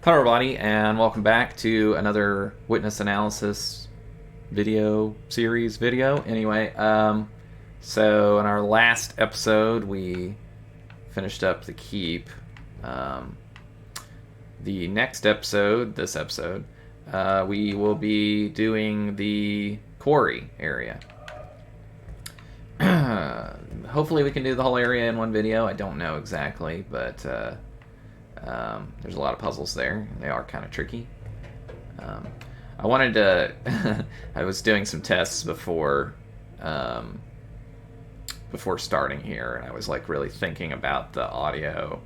Hello everybody, and welcome back to another witness analysis video series Anyway, so in our last episode, we finished up the keep. The next episode, this episode, we will be doing the quarry area. Hopefully we can do the whole area in one video. I don't know exactly, but there's a lot of puzzles there. They are kind of tricky. I wanted to... I was doing some tests before starting here, and I was like really thinking about the audio.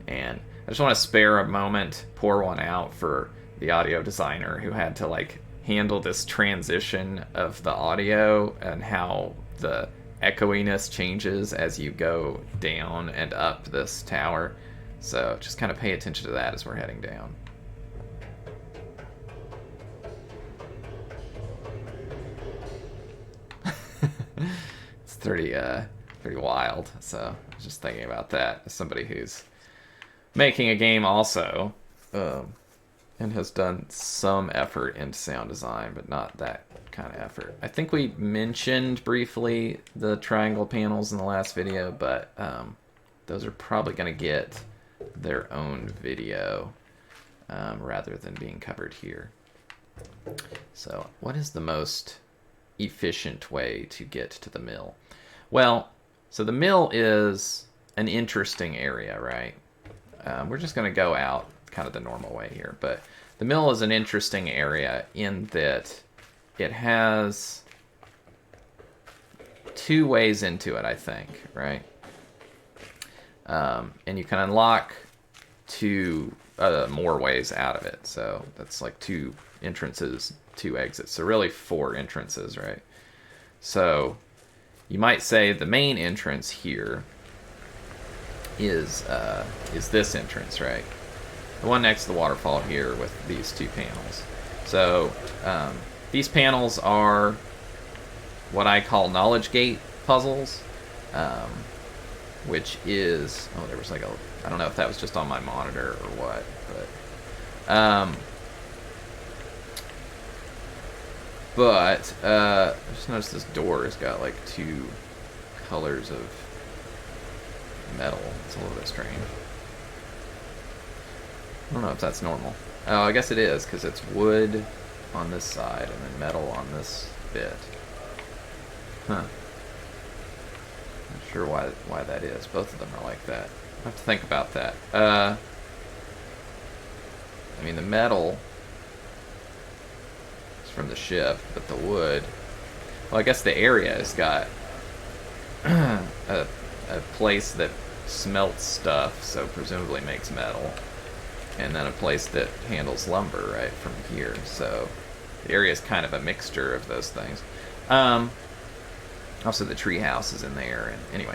And I just want to spare a moment, pour one out for the audio designer who had to like handle this transition of the audio and how the echoiness changes as you go down and up this tower. So just kind of pay attention to that as we're heading down. It's pretty wild. So I was just thinking about that as somebody who's making a game also, and has done some effort into sound design, but not that kind of effort. I think we mentioned briefly the triangle panels in the last video, but those are probably going to get their own video rather than being covered here. So what is the most efficient way to get to the mill? Well, so the mill is an interesting area, right? We're just going to go out kind of the normal way here, but the mill is an interesting area in that it has two ways into it, I think, right? And you can unlock two more ways out of it. So that's like two entrances, two exits. So really four entrances, right? So you might say the main entrance here is this entrance, right? The one next to the waterfall here with these two panels. So these panels are what I call knowledge gate puzzles. Which is, oh, there was like a, I don't know if that was just on my monitor or what, but I just noticed this door has got like two colors of metal. It's a little bit strange. I don't know if that's normal. Oh, I guess it is, because it's wood on this side and then metal on this bit. Huh. Not sure why that is. Both of them are like that. I have to think about that. I mean, the metal is from the ship, but the wood... Well, I guess the area has got a place that smelts stuff, so presumably makes metal. And then a place that handles lumber, right, from here. So the area is kind of a mixture of those things. Also, the tree house is in there, and anyway,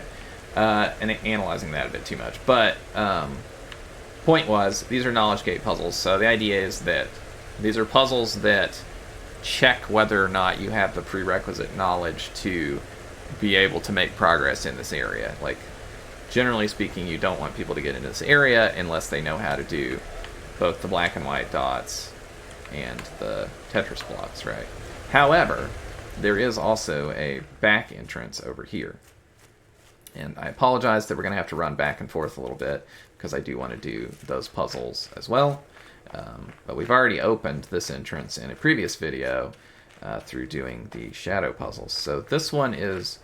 and analyzing that a bit too much. But point was, these are knowledge gate puzzles. So the idea is that these are puzzles that check whether or not you have the prerequisite knowledge to be able to make progress in this area. Like, generally speaking, you don't want people to get into this area unless they know how to do both the black and white dots and the Tetris blocks, right? However, there is also a back entrance over here. And I apologize that we're going to have to run back and forth a little bit, because I do want to do those puzzles as well. But we've already opened this entrance in a previous video through doing the shadow puzzles. So this one is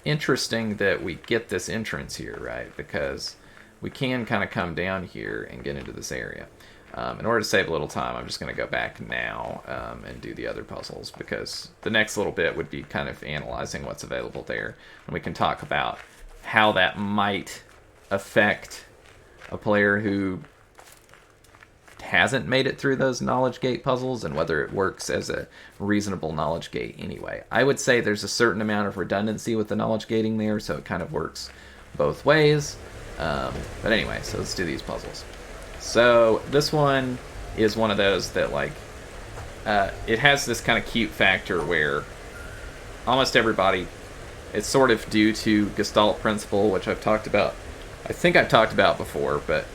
interesting that we get this entrance here, right? Because we can kind of come down here and get into this area. In order to save a little time, I'm just going to go back now and do the other puzzles, because the next little bit would be kind of analyzing what's available there. And we can talk about how that might affect a player who hasn't made it through those knowledge gate puzzles and whether it works as a reasonable knowledge gate anyway. I would say there's a certain amount of redundancy with the knowledge gating there, so it kind of works both ways. But anyway, so let's do these puzzles. So this one is one of those that, like, it has this kind of cute factor where almost everybody, it's sort of due to Gestalt principle, which I've talked about, I think I've talked about before, but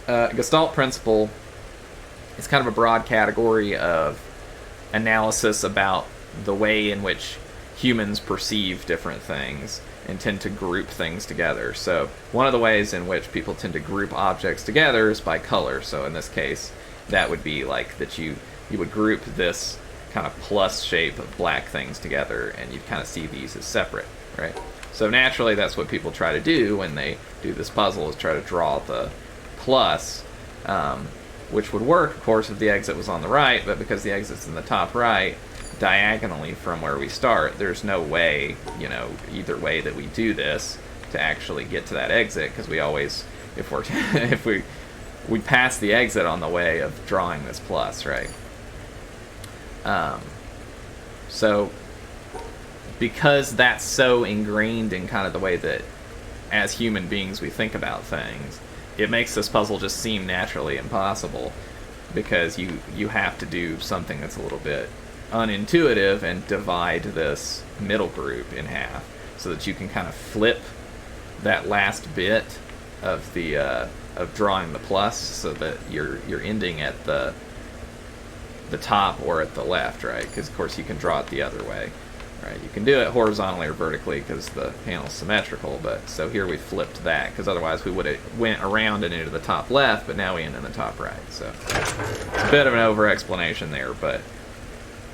Gestalt principle is kind of a broad category of analysis about the way in which humans perceive different things and tend to group things together. So one of the ways in which people tend to group objects together is by color. So in this case, that would be like that you would group this kind of plus shape of black things together, and you'd kind of see these as separate, right? So naturally, that's what people try to do when they do this puzzle, is try to draw the plus, which would work, of course, if the exit was on the right, but because the exit's in the top right, diagonally from where we start, there's no way, either way that we do this to actually get to that exit, because we always, if we pass the exit on the way of drawing this plus, right? So because that's so ingrained in kind of the way that as human beings we think about things, it makes this puzzle just seem naturally impossible, because you have to do something that's a little bit unintuitive and divide this middle group in half so that you can kind of flip that last bit of the of drawing the plus, so that you're ending at the top or at the left, right? Because of course you can draw it the other way, right? You can do it horizontally or vertically because the panel's symmetrical, but so here we flipped that, because otherwise we would have went around and into the top left, but now we end in the top right. So it's a bit of an over explanation there, but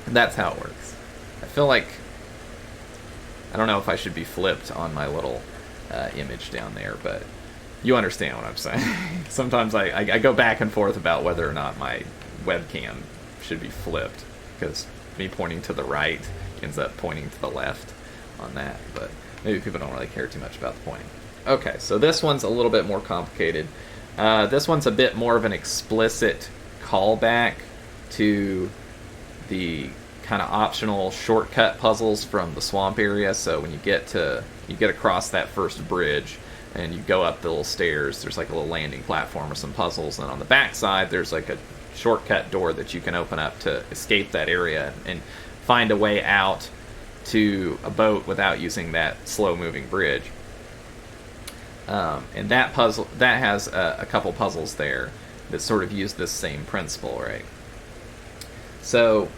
that's how it works. I feel like, I don't know if I should be flipped on my little image down there, but you understand what I'm saying. Sometimes I go back and forth about whether or not my webcam should be flipped, because me pointing to the right ends up pointing to the left on that, but maybe people don't really care too much about the pointing. Okay, so this one's a little bit more complicated. This one's a bit more of an explicit callback to the kind of optional shortcut puzzles from the swamp area. So when you get across that first bridge and you go up the little stairs, there's like a little landing platform or some puzzles, and on the back side there's like a shortcut door that you can open up to escape that area and find a way out to a boat without using that slow moving bridge. And that has a couple puzzles there that sort of use this same principle, right? So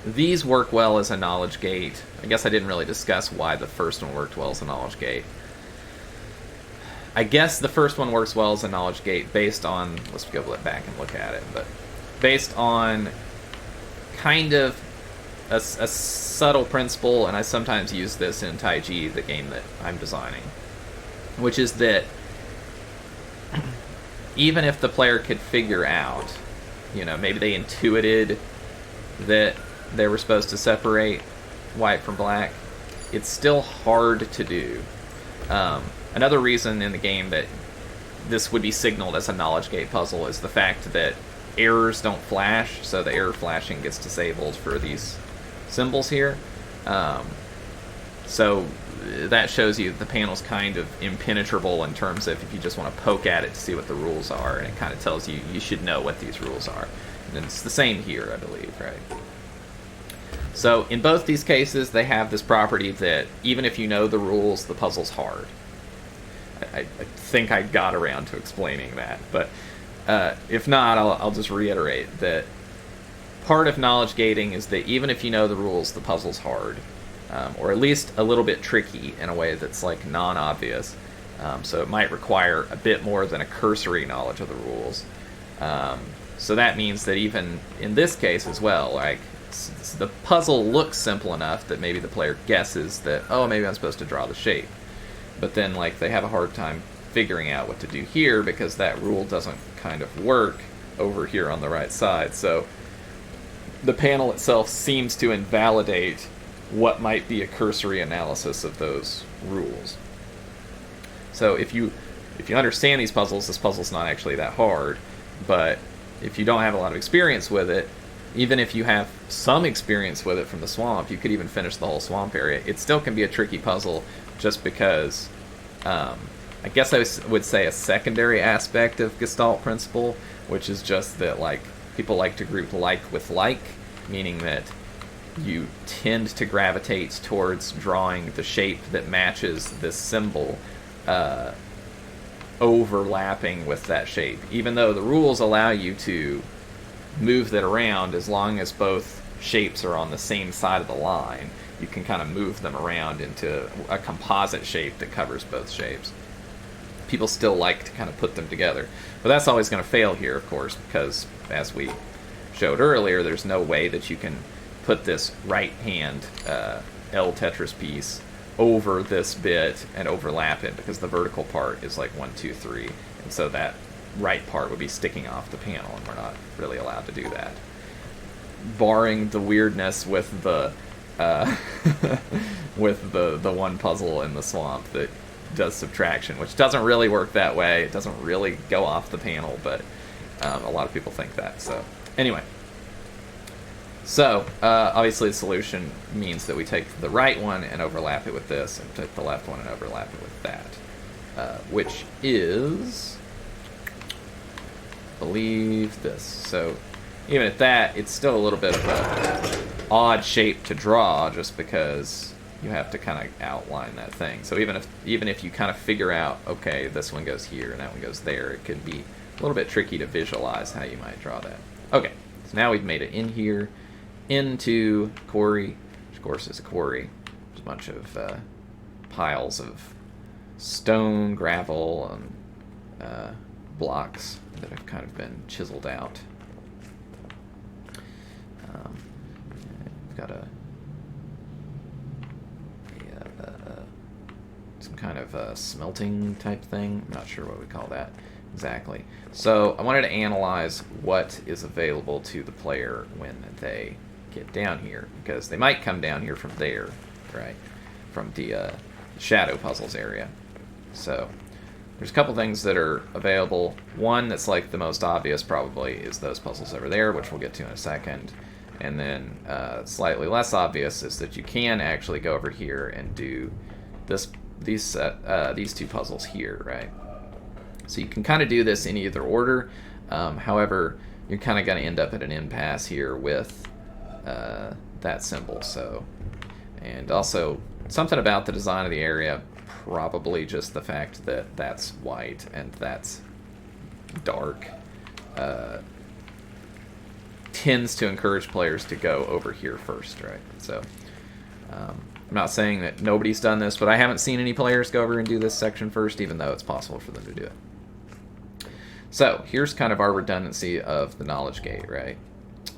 these work well as a knowledge gate. I guess I didn't really discuss why the first one worked well as a knowledge gate. I guess the first one works well as a knowledge gate based on, let's go back and look at it, but based on kind of a subtle principle, and I sometimes use this in Taiji, the game that I'm designing, which is that even if the player could figure out, maybe they intuited that they were supposed to separate white from black, it's still hard to do. Another reason in the game that this would be signaled as a knowledge gate puzzle is the fact that errors don't flash, so the error flashing gets disabled for these symbols here. So that shows you that the panel's kind of impenetrable in terms of if you just want to poke at it to see what the rules are, and it kind of tells you you should know what these rules are. And it's the same here, I believe, right? So in both these cases, they have this property that even if you know the rules, the puzzle's hard. I think I got around to explaining that, but if not, I'll just reiterate that part of knowledge gating is that even if you know the rules, the puzzle's hard, or at least a little bit tricky in a way that's like non-obvious. So it might require a bit more than a cursory knowledge of the rules. So that means that even in this case as well, like the puzzle looks simple enough that maybe the player guesses that, oh, maybe I'm supposed to draw the shape. But then like they have a hard time figuring out what to do here because that rule doesn't kind of work over here on the right side. So the panel itself seems to invalidate what might be a cursory analysis of those rules. So if you understand these puzzles, this puzzle's not actually that hard, but if you don't have a lot of experience with it, even if you have some experience with it from the swamp, you could even finish the whole swamp area, it still can be a tricky puzzle just because, I guess I would say a secondary aspect of Gestalt principle, which is just that like people like to group like with like, meaning that you tend to gravitate towards drawing the shape that matches this symbol overlapping with that shape, even though the rules allow you to move that around as long as both shapes are on the same side of the line. You can kind of move them around into a composite shape that covers both shapes. People still like to kind of put them together, but that's always going to fail here, of course, because as we showed earlier, there's no way that you can put this right hand L Tetris piece over this bit and overlap it, because the vertical part is like 1, 2, 3, and so that right part would be sticking off the panel, and we're not really allowed to do that. Barring the weirdness with the with the one puzzle in the swamp that does subtraction, which doesn't really work that way. It doesn't really go off the panel, but a lot of people think that. So anyway, so obviously the solution means that we take the right one and overlap it with this, and take the left one and overlap it with that, which is, I believe, this. So even at that, it's still a little bit of a odd shape to draw, just because you have to kind of outline that thing. So even if you kind of figure out, okay, this one goes here and that one goes there, it can be a little bit tricky to visualize how you might draw that. Okay, so now we've made it in here, into Quarry, which of course is a quarry. There's a bunch of piles of stone, gravel, and blocks that have kind of been chiseled out. We've got some kind of smelting type thing. I'm not sure what we call that exactly. So I wanted to analyze what is available to the player when they get down here, because they might come down here from there, right? From the shadow puzzles area. So there's a couple things that are available. One that's like the most obvious probably is those puzzles over there, which we'll get to in a second. And then slightly less obvious is that you can actually go over here and do these two puzzles here, right? So you can kind of do this in either order. However, you're kind of going to end up at an impasse here with that symbol. So, and also something about the design of the area, probably just the fact that that's white and that's dark, tends to encourage players to go over here first, right? So I'm not saying that nobody's done this, but I haven't seen any players go over and do this section first, even though it's possible for them to do it. So here's kind of our redundancy of the knowledge gate, right?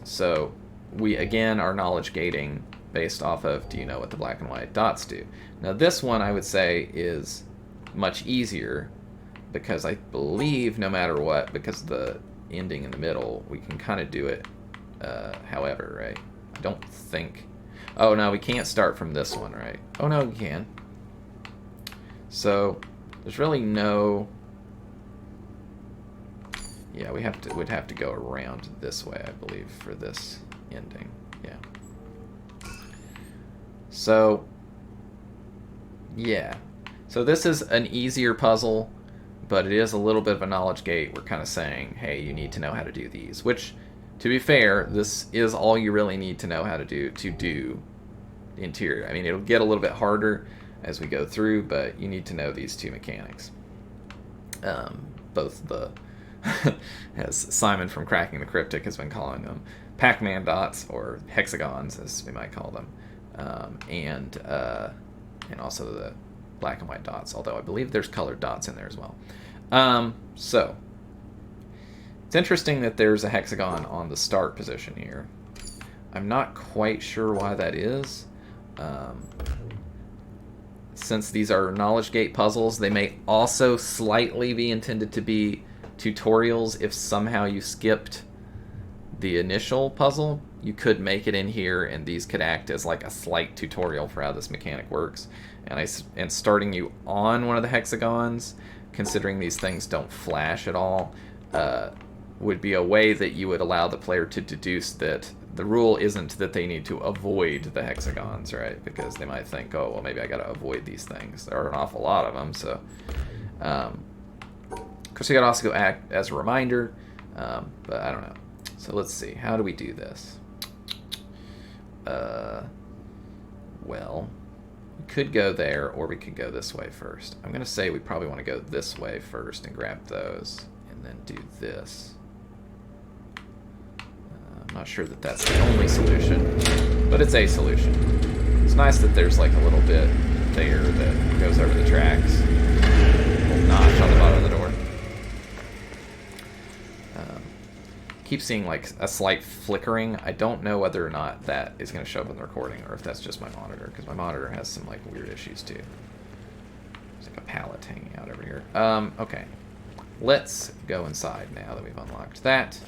So we, again, are knowledge gating based off of, do you know what the black and white dots do? Now this one, I would say, is much easier, because I believe no matter what, because the ending in the middle, we can kind of do it however, right? I don't think... Oh, no, we can't start from this one, right? Oh, no, we can. So there's really no... Yeah, we'd have to go around this way, I believe, for this ending. Yeah. So, yeah. So this is an easier puzzle, but it is a little bit of a knowledge gate. We're kind of saying, hey, you need to know how to do these, which, to be fair, this is all you really need to know how to do interior. I mean, it'll get a little bit harder as we go through, but you need to know these two mechanics. Both the, as Simon from Cracking the Cryptic has been calling them, Pac-Man dots, or hexagons, as we might call them, and also the black and white dots, although I believe there's colored dots in there as well. So it's interesting that there's a hexagon on the start position here. I'm not quite sure why that is. Since these are knowledge gate puzzles, they may also slightly be intended to be tutorials. If somehow you skipped the initial puzzle, you could make it in here, and these could act as like a slight tutorial for how this mechanic works. And starting you on one of the hexagons, considering these things don't flash at all, would be a way that you would allow the player to deduce that the rule isn't that they need to avoid the hexagons, right? Because they might think, oh, well, maybe I got to avoid these things. There are an awful lot of them, so... of course, you could also go act as a reminder, but I don't know. So let's see. How do we do this? Well, We could go there, or we could go this way first. I'm going to say we probably want to go this way first and grab those, and then do this. I'm not sure that that's the only solution, but it's a solution. It's nice that there's like a little bit there that goes over the tracks. A little notch on the bottom of the door. Keep seeing like a slight flickering. I don't know whether or not that is going to show up in the recording, or if that's just my monitor, because my monitor has some like weird issues too. There's like a pallet hanging out over here. Okay, let's go inside now that we've unlocked that.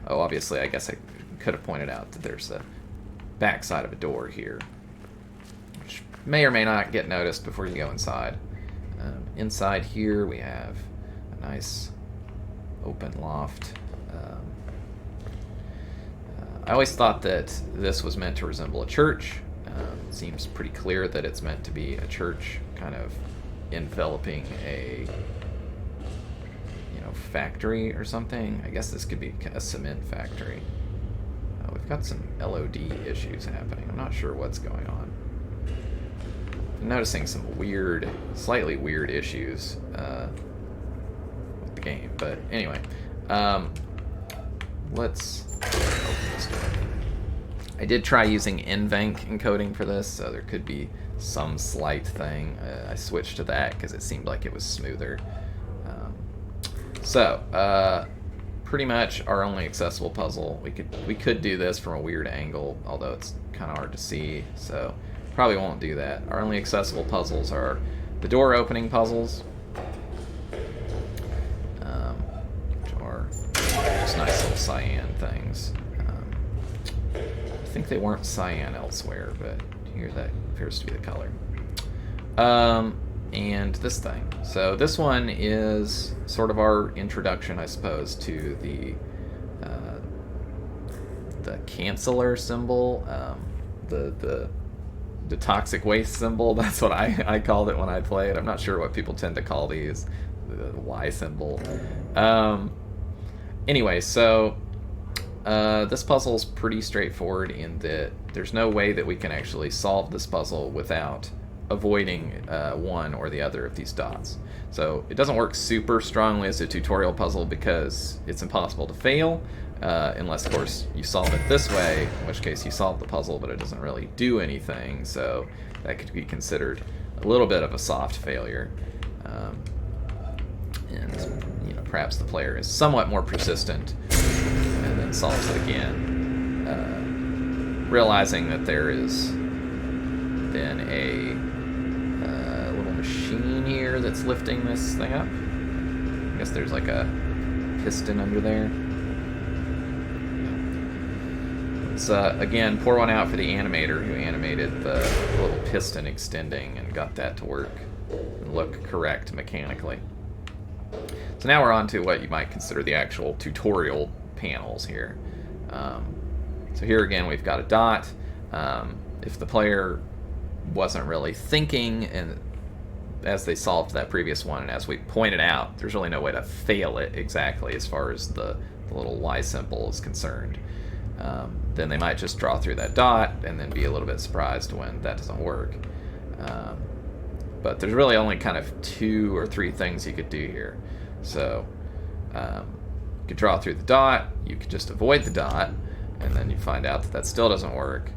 Oh, obviously, I guess I could have pointed out that there's a back side of a door here, which may or may not get noticed before you go inside. Inside here, we have a nice open loft. I always thought that this was meant to resemble a church. It seems pretty clear that it's meant to be a church, kind of enveloping a factory or something. I guess this could be a cement factory. We've got some LOD issues happening. I'm not sure what's going on. I'm noticing some slightly weird issues with the game. But anyway, let's open this door. I did try using NVENC encoding for this, so there could be some slight thing. I switched to that because it seemed like it was smoother. Pretty much our only accessible puzzle. We could do this from a weird angle, although it's kind of hard to see, so probably won't do that. Our only accessible puzzles are the door opening puzzles, which are just nice little cyan things. I think they weren't cyan elsewhere, but here that appears to be the color. And this thing. So this one is sort of our introduction, I suppose, to the canceller symbol, the toxic waste symbol. That's what I called it when I played. I'm not sure what people tend to call these, the Y symbol. Anyway, so this puzzle is pretty straightforward in that there's no way that we can actually solve this puzzle without avoiding one or the other of these dots. So it doesn't work super strongly as a tutorial puzzle because it's impossible to fail, unless of course you solve it this way, in which case you solve the puzzle but it doesn't really do anything, so that could be considered a little bit of a soft failure. And perhaps the player is somewhat more persistent and then solves it again, realizing that there is then a little machine here that's lifting this thing up. I guess there's like a piston under there. Let's again pour one out for the animator who animated the little piston extending and got that to work and look correct mechanically. So now we're on to what you might consider the actual tutorial panels here. So here again we've got a dot. If the player wasn't really thinking and as they solved that previous one, and as we pointed out, there's really no way to fail it exactly as far as the little Y symbol is concerned. Then they might just draw through that dot and then be a little bit surprised when that doesn't work. But there's really only kind of 2 or 3 things you could do here. So you could draw through the dot, you could just avoid the dot, and then you find out that still doesn't work.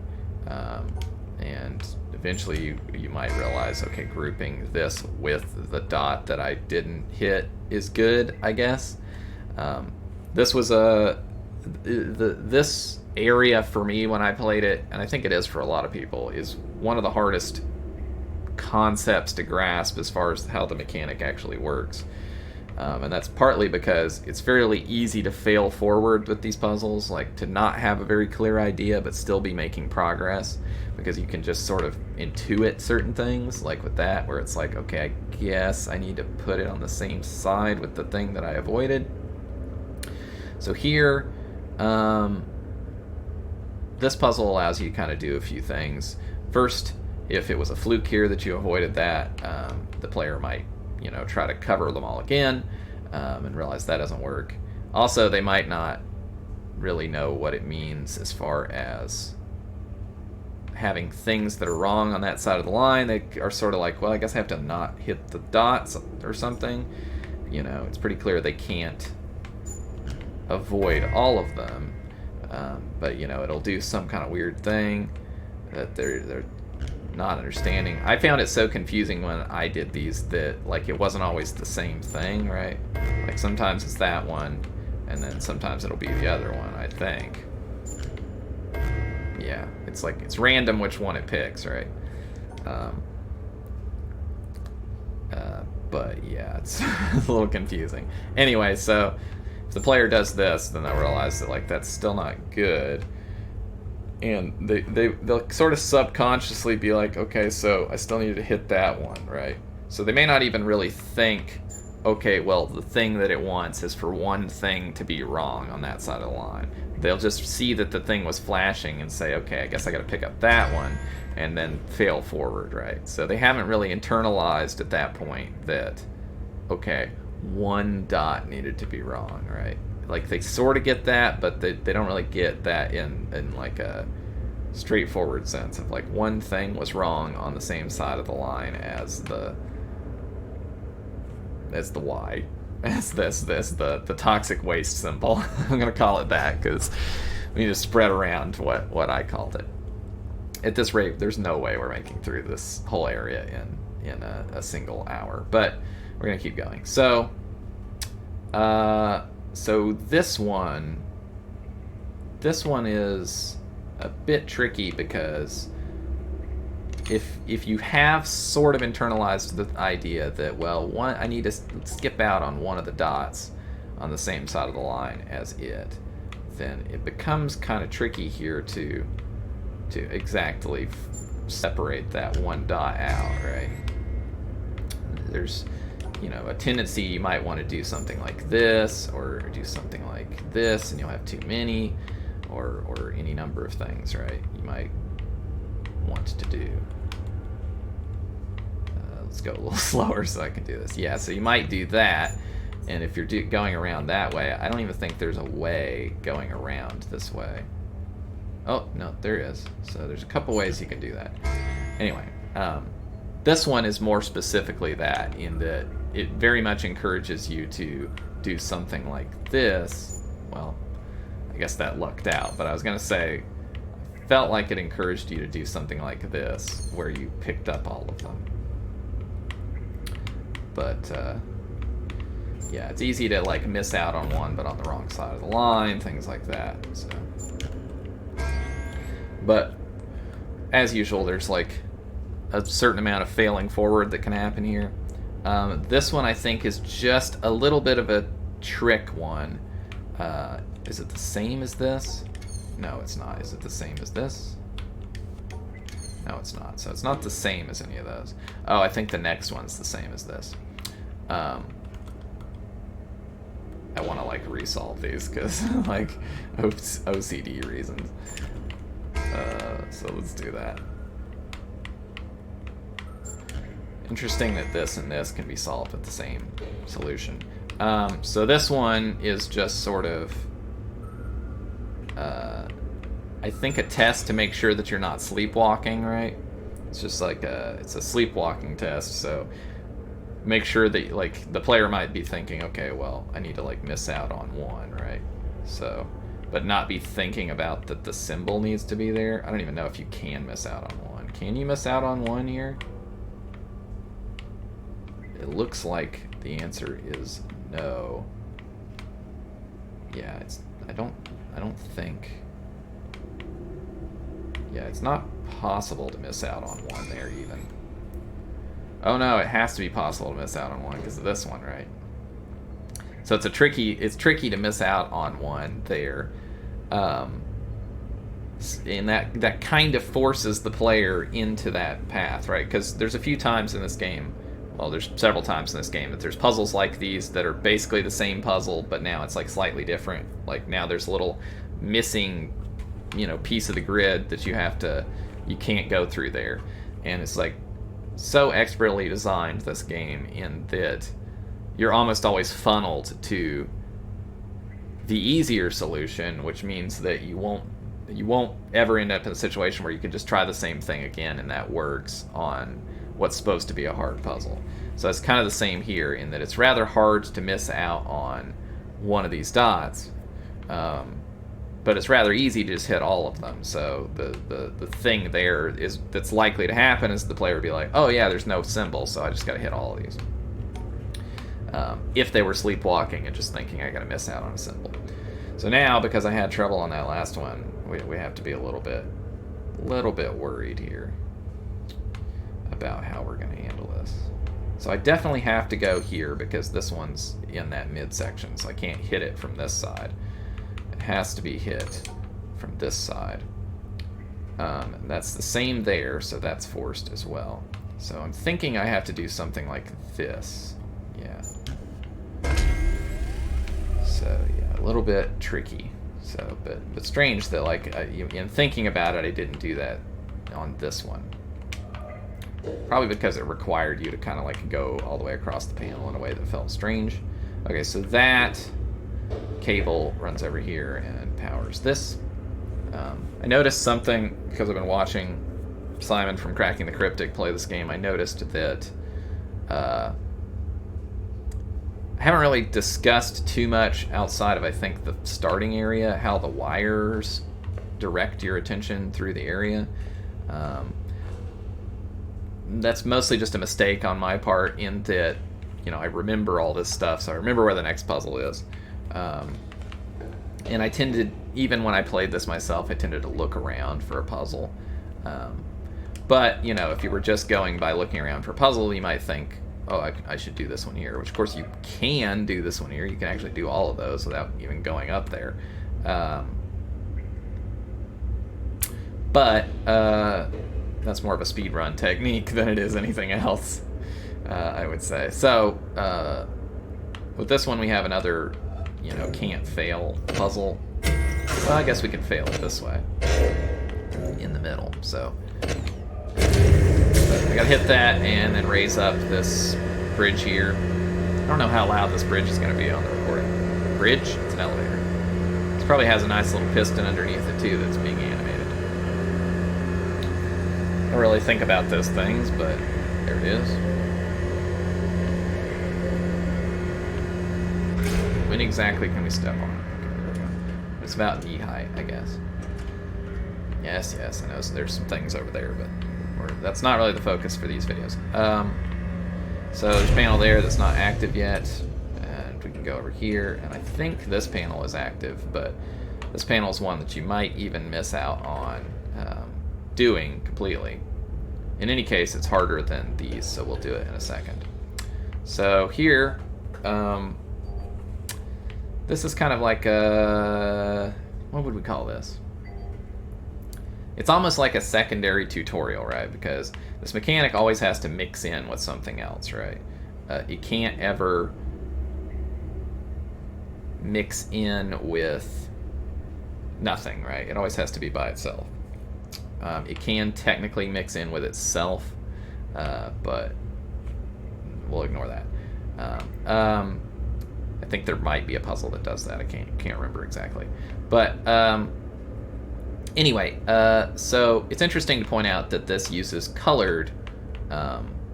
And eventually you might realize, okay, grouping this with the dot that I didn't hit is good, I guess. This was this area for me when I played it, and I think it is for a lot of people, is one of the hardest concepts to grasp as far as how the mechanic actually works. And that's partly because it's fairly easy to fail forward with these puzzles, like to not have a very clear idea but still be making progress, because you can just sort of intuit certain things, like with that, where it's like, okay, I guess I need to put it on the same side with the thing that I avoided. So here, this puzzle allows you to kind of do a few things. First, if it was a fluke here that you avoided that, the player might try to cover them all again, and realize that doesn't work. Also, they might not really know what it means as far as having things that are wrong on that side of the line. They are sort of like, well, I guess I have to not hit the dots or something. You know, it's pretty clear they can't avoid all of them, but you know, it'll do some kind of weird thing that they're not understanding. I found it so confusing when I did these that like it wasn't always the same thing, right? Like sometimes it's that one, and then sometimes it'll be the other one, I think. Yeah, it's like it's random which one it picks, right? But yeah, it's a little confusing. Anyway, so if the player does this, then they'll realize that like that's still not good. And they'll sort of subconsciously be like, okay, so I still need to hit that one, right? So they may not even really think, okay, well, the thing that it wants is for one thing to be wrong on that side of the line. They'll just see that the thing was flashing and say, okay, I guess I got to pick up that one, and then fail forward, right? So they haven't really internalized at that point that, okay, one dot needed to be wrong, right? Like they sort of get that, but they don't really get that in like a straightforward sense of like one thing was wrong on the same side of the line as the Y, as the toxic waste symbol. I'm gonna call it that because we need to spread around what I called it. At this rate, there's no way we're making through this whole area in a single hour, but we're gonna keep going. So this one is a bit tricky because if you have sort of internalized the idea that, well, I need to skip out on one of the dots on the same side of the line as it, then it becomes kind of tricky here to exactly separate that one dot out, right? There's, you know, a tendency you might want to do something like this or do something like this, and you'll have too many, or any number of things, right? You might want to do. Let's go a little slower so I can do this. Yeah, so you might do that, and if you're going around that way, I don't even think there's a way going around this way. Oh, no, there is. So there's a couple ways you can do that. Anyway, this one is more specifically that, in that it very much encourages you to do something like this. Well, I guess that lucked out, but I was going to say, felt like it encouraged you to do something like this, where you picked up all of them. But, yeah, it's easy to, like, miss out on one, but on the wrong side of the line, things like that, so. But, as usual, there's, like, a certain amount of failing forward that can happen here. This one, I think, is just a little bit of a trick one. Is it the same as this? No, it's not. Is it the same as this? No, it's not. So it's not the same as any of those. Oh, I think the next one's the same as this. I want to, like, resolve these because, like, OCD reasons. So let's do that. Interesting that this and this can be solved with the same solution. So this one is just sort of, I think, a test to make sure that you're not sleepwalking, right? It's just like it's a sleepwalking test, so make sure that, like, the player might be thinking, okay, well, I need to, like, miss out on one, right? So, but not be thinking about that the symbol needs to be there. I don't even know if you can miss out on one. Can you miss out on one here? It looks like the answer is no. Yeah, I don't think. Yeah, it's not possible to miss out on one there even. Oh no, it has to be possible to miss out on one because of this one, right? So it's tricky to miss out on one there. And that kind of forces the player into that path, right? Because there's a few times in this game, well, there's several times in this game that there's puzzles like these that are basically the same puzzle, but now it's, like, slightly different. Like, now there's a little missing, you know, piece of the grid that you can't go through there. And it's, like, so expertly designed, this game, in that you're almost always funneled to the easier solution, which means that you won't you won't ever end up in a situation where you can just try the same thing again and that works on what's supposed to be a hard puzzle. So it's kind of the same here in that it's rather hard to miss out on one of these dots, but it's rather easy to just hit all of them. So the thing there is that's likely to happen is the player would be like, oh yeah, there's no symbol, so I just got to hit all of these. If they were sleepwalking and just thinking I got to miss out on a symbol. So now, because I had trouble on that last one, we have to be a little bit worried here about how we're going to handle this. So I definitely have to go here because this one's in that midsection, so I can't hit it from this side. It has to be hit from this side. And that's the same there, so that's forced as well. So I'm thinking I have to do something like this. Yeah. So yeah, a little bit tricky. So, but strange that like in thinking about it, I didn't do that on this one. Probably because it required you to kind of like go all the way across the panel in a way that felt strange. Okay, so that cable runs over here and powers this. I noticed something because I've been watching Simon from Cracking the Cryptic play this game. I noticed that I haven't really discussed too much outside of, I think, the starting area, how the wires direct your attention through the area. That's mostly just a mistake on my part in that, you know, I remember all this stuff, so I remember where the next puzzle is. And I tended, even when I played this myself, I tended to look around for a puzzle. But, you know, if you were just going by looking around for a puzzle, you might think, oh, I should do this one here, which of course you can do this one here. You can actually do all of those without even going up there. But that's more of a speedrun technique than it is anything else, I would say. So with this one, we have another, you know, can't fail puzzle. Well, I guess we can fail it this way, in the middle. So I gotta hit that and then raise up this bridge here. I don't know how loud this bridge is gonna be on the recording. Bridge? It's an elevator. This probably has a nice little piston underneath it too that's being animated. I don't really think about those things, but there it is. When exactly can we step on it? Okay, there we go. It's about knee height, I guess. Yes, I know there's some things over there, but that's not really the focus for these videos. So there's a panel there that's not active yet, and we can go over here, and I think this panel is active, but this panel is one that you might even miss out on doing completely. In any case, it's harder than these, so we'll do it in a second. So here, this is kind of like a, what would we call this? It's almost like a secondary tutorial, right? Because this mechanic always has to mix in with something else, right? It can't ever mix in with nothing, right? It always has to be by itself. It can technically mix in with itself, but we'll ignore that. I think there might be a puzzle that does that. I can't remember exactly. But anyway, so it's interesting to point out that this uses colored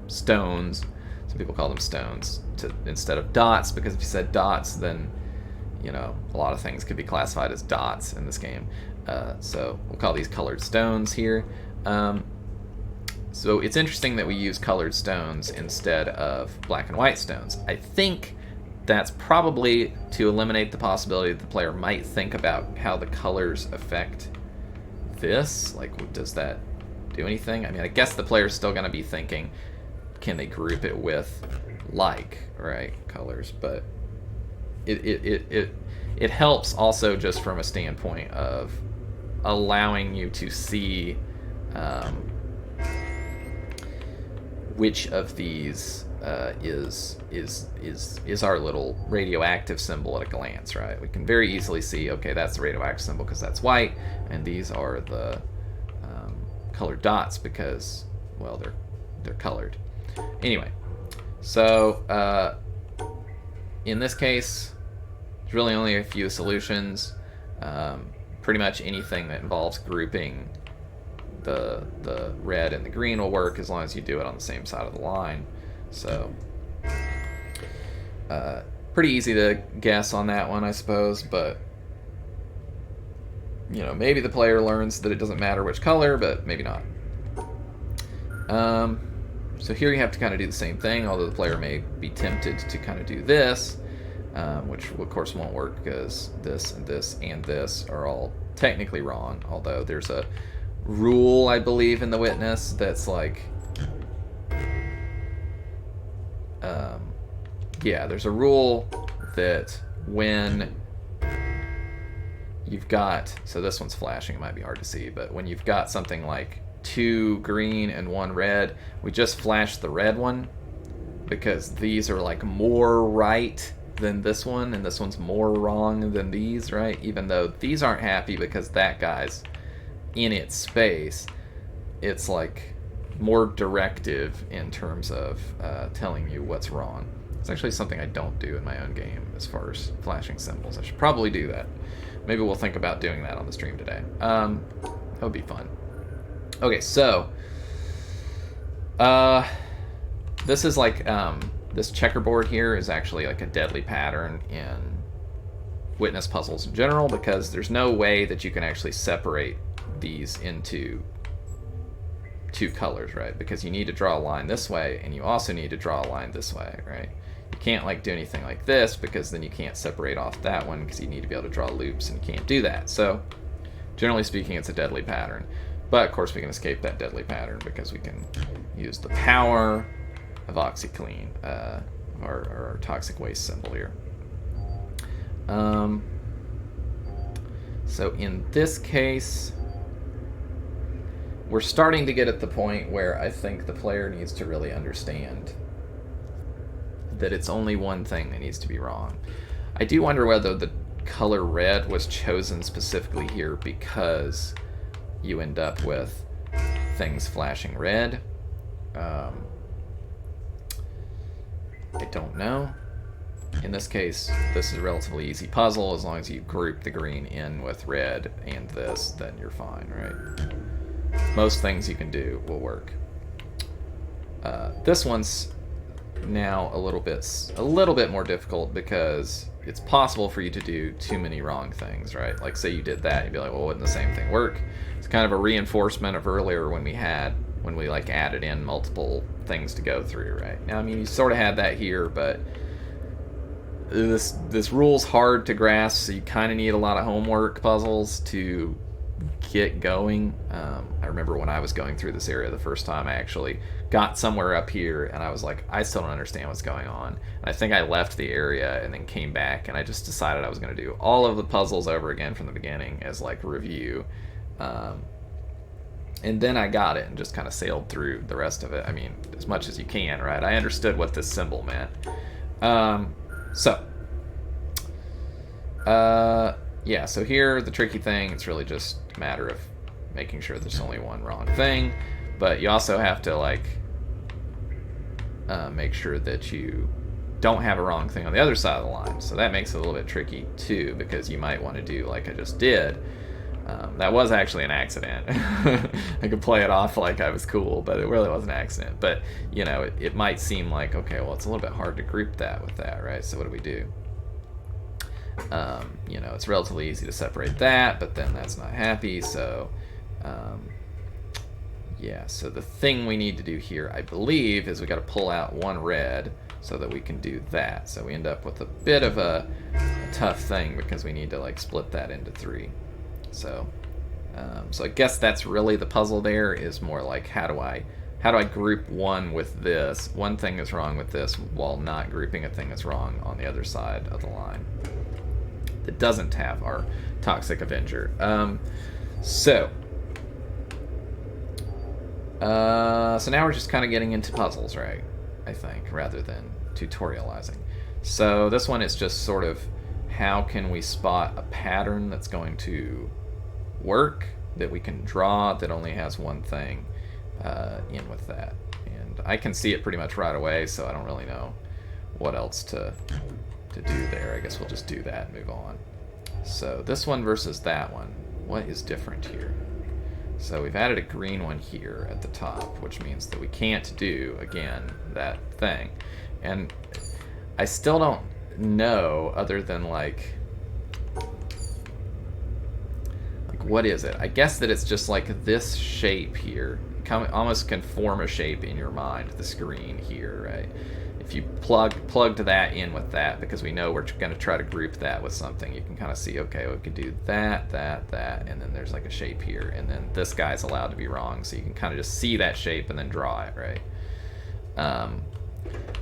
stones. Some people call them stones instead of dots, because if you said dots, then, you know, a lot of things could be classified as dots in this game. So we'll call these colored stones here. So it's interesting that we use colored stones instead of black and white stones. I think that's probably to eliminate the possibility that the player might think about how the colors affect this. Like, does that do anything? I mean, I guess the player's still going to be thinking, can they group it with like, right, colors? But it helps also just from a standpoint of allowing you to see which of these is our little radioactive symbol at a glance, right? We can very easily see, okay, that's the radioactive symbol because that's white, and these are the colored dots because, well, they're colored. Anyway, so in this case, there's really only a few solutions. pretty much anything that involves grouping the red and the green will work as long as you do it on the same side of the line. So pretty easy to guess on that one, I suppose, but you know, maybe the player learns that it doesn't matter which color, but maybe not. So here you have to kind of do the same thing, although the player may be tempted to kind of do this, which of course won't work because this and this and this are all technically wrong, although there's a rule, I believe, in the witness that's like, yeah, there's a rule that when you've got, so this one's flashing, it might be hard to see, but when you've got something like 2 green and 1 red, we just flash the red one because these are like more right than this one and this one's more wrong than these, right? Even though these aren't happy because that guy's in its space, it's like more directive in terms of telling you what's wrong. It's actually something I don't do in my own game as far as flashing symbols. I should probably do that. Maybe we'll think about doing that on the stream today. That would be fun. Okay, so this is like this checkerboard here is actually like a deadly pattern in witness puzzles in general because there's no way that you can actually separate these into 2 colors, right? Because you need to draw a line this way and you also need to draw a line this way, right? You can't like do anything like this because then you can't separate off that one because you need to be able to draw loops and you can't do that. So generally speaking, it's a deadly pattern. But of course we can escape that deadly pattern because we can use the power of OxyClean, our toxic waste symbol here. So in this case, we're starting to get at the point where I think the player needs to really understand that it's only one thing that needs to be wrong. I do wonder whether the color red was chosen specifically here because you end up with things flashing red. I don't know. In this case, this is a relatively easy puzzle. As long as you group the green in with red and this, then you're fine, right? Most things you can do will work. This one's now a little bit more difficult because it's possible for you to do too many wrong things, right? Like say you did that, you'd be like, well, wouldn't the same thing work? It's kind of a reinforcement of earlier when we like added in multiple things to go through, right? Now, I mean, you sort of had that here, but this rule's hard to grasp, so you kind of need a lot of homework puzzles to get going. I remember when I was going through this area the first time, I actually got somewhere up here and I was like, I still don't understand what's going on. And I think I left the area and then came back and I just decided I was going to do all of the puzzles over again from the beginning as like review. And then I got it and just kind of sailed through the rest of it. I mean, as much as you can, right? I understood what this symbol meant. Yeah, so here, the tricky thing, it's really just a matter of making sure there's only one wrong thing, but you also have to, like, make sure that you don't have a wrong thing on the other side of the line. So that makes it a little bit tricky, too, because you might want to do like I just did. That was actually an accident. I could play it off like I was cool, but it really was an accident. But, you know, it might seem like, okay, well, it's a little bit hard to group that with that, right? So what do we do? You know, it's relatively easy to separate that, but then that's not happy, so yeah, so the thing we need to do here, I believe, is we got to pull out one red so that we can do that. So we end up with a bit of a tough thing because we need to like split that into 3. So so I guess that's really the puzzle there, is more like how do I group one with this, one thing is wrong with this, while not grouping a thing that's wrong on the other side of the line that doesn't have our Toxic Avenger. So now we're just kind of getting into puzzles, right? I think, rather than tutorializing. So this one is just sort of how can we spot a pattern that's going to work, that we can draw, that only has one thing in with that. And I can see it pretty much right away, so I don't really know what else to do there. I guess we'll just do that and move on. So this one versus that one. what is different here? So we've added a green one here at the top, which means that we can't do, again, that thing. And I still don't know, other than like what is it? I guess that it's just like this shape here. Almost can form a shape in your mind, the screen here, right? If you plugged that in with that, because we know we're going to try to group that with something, you can kind of see, okay, we could do that, and then there's like a shape here, and then this guy's allowed to be wrong, so you can kind of just see that shape and then draw it, right?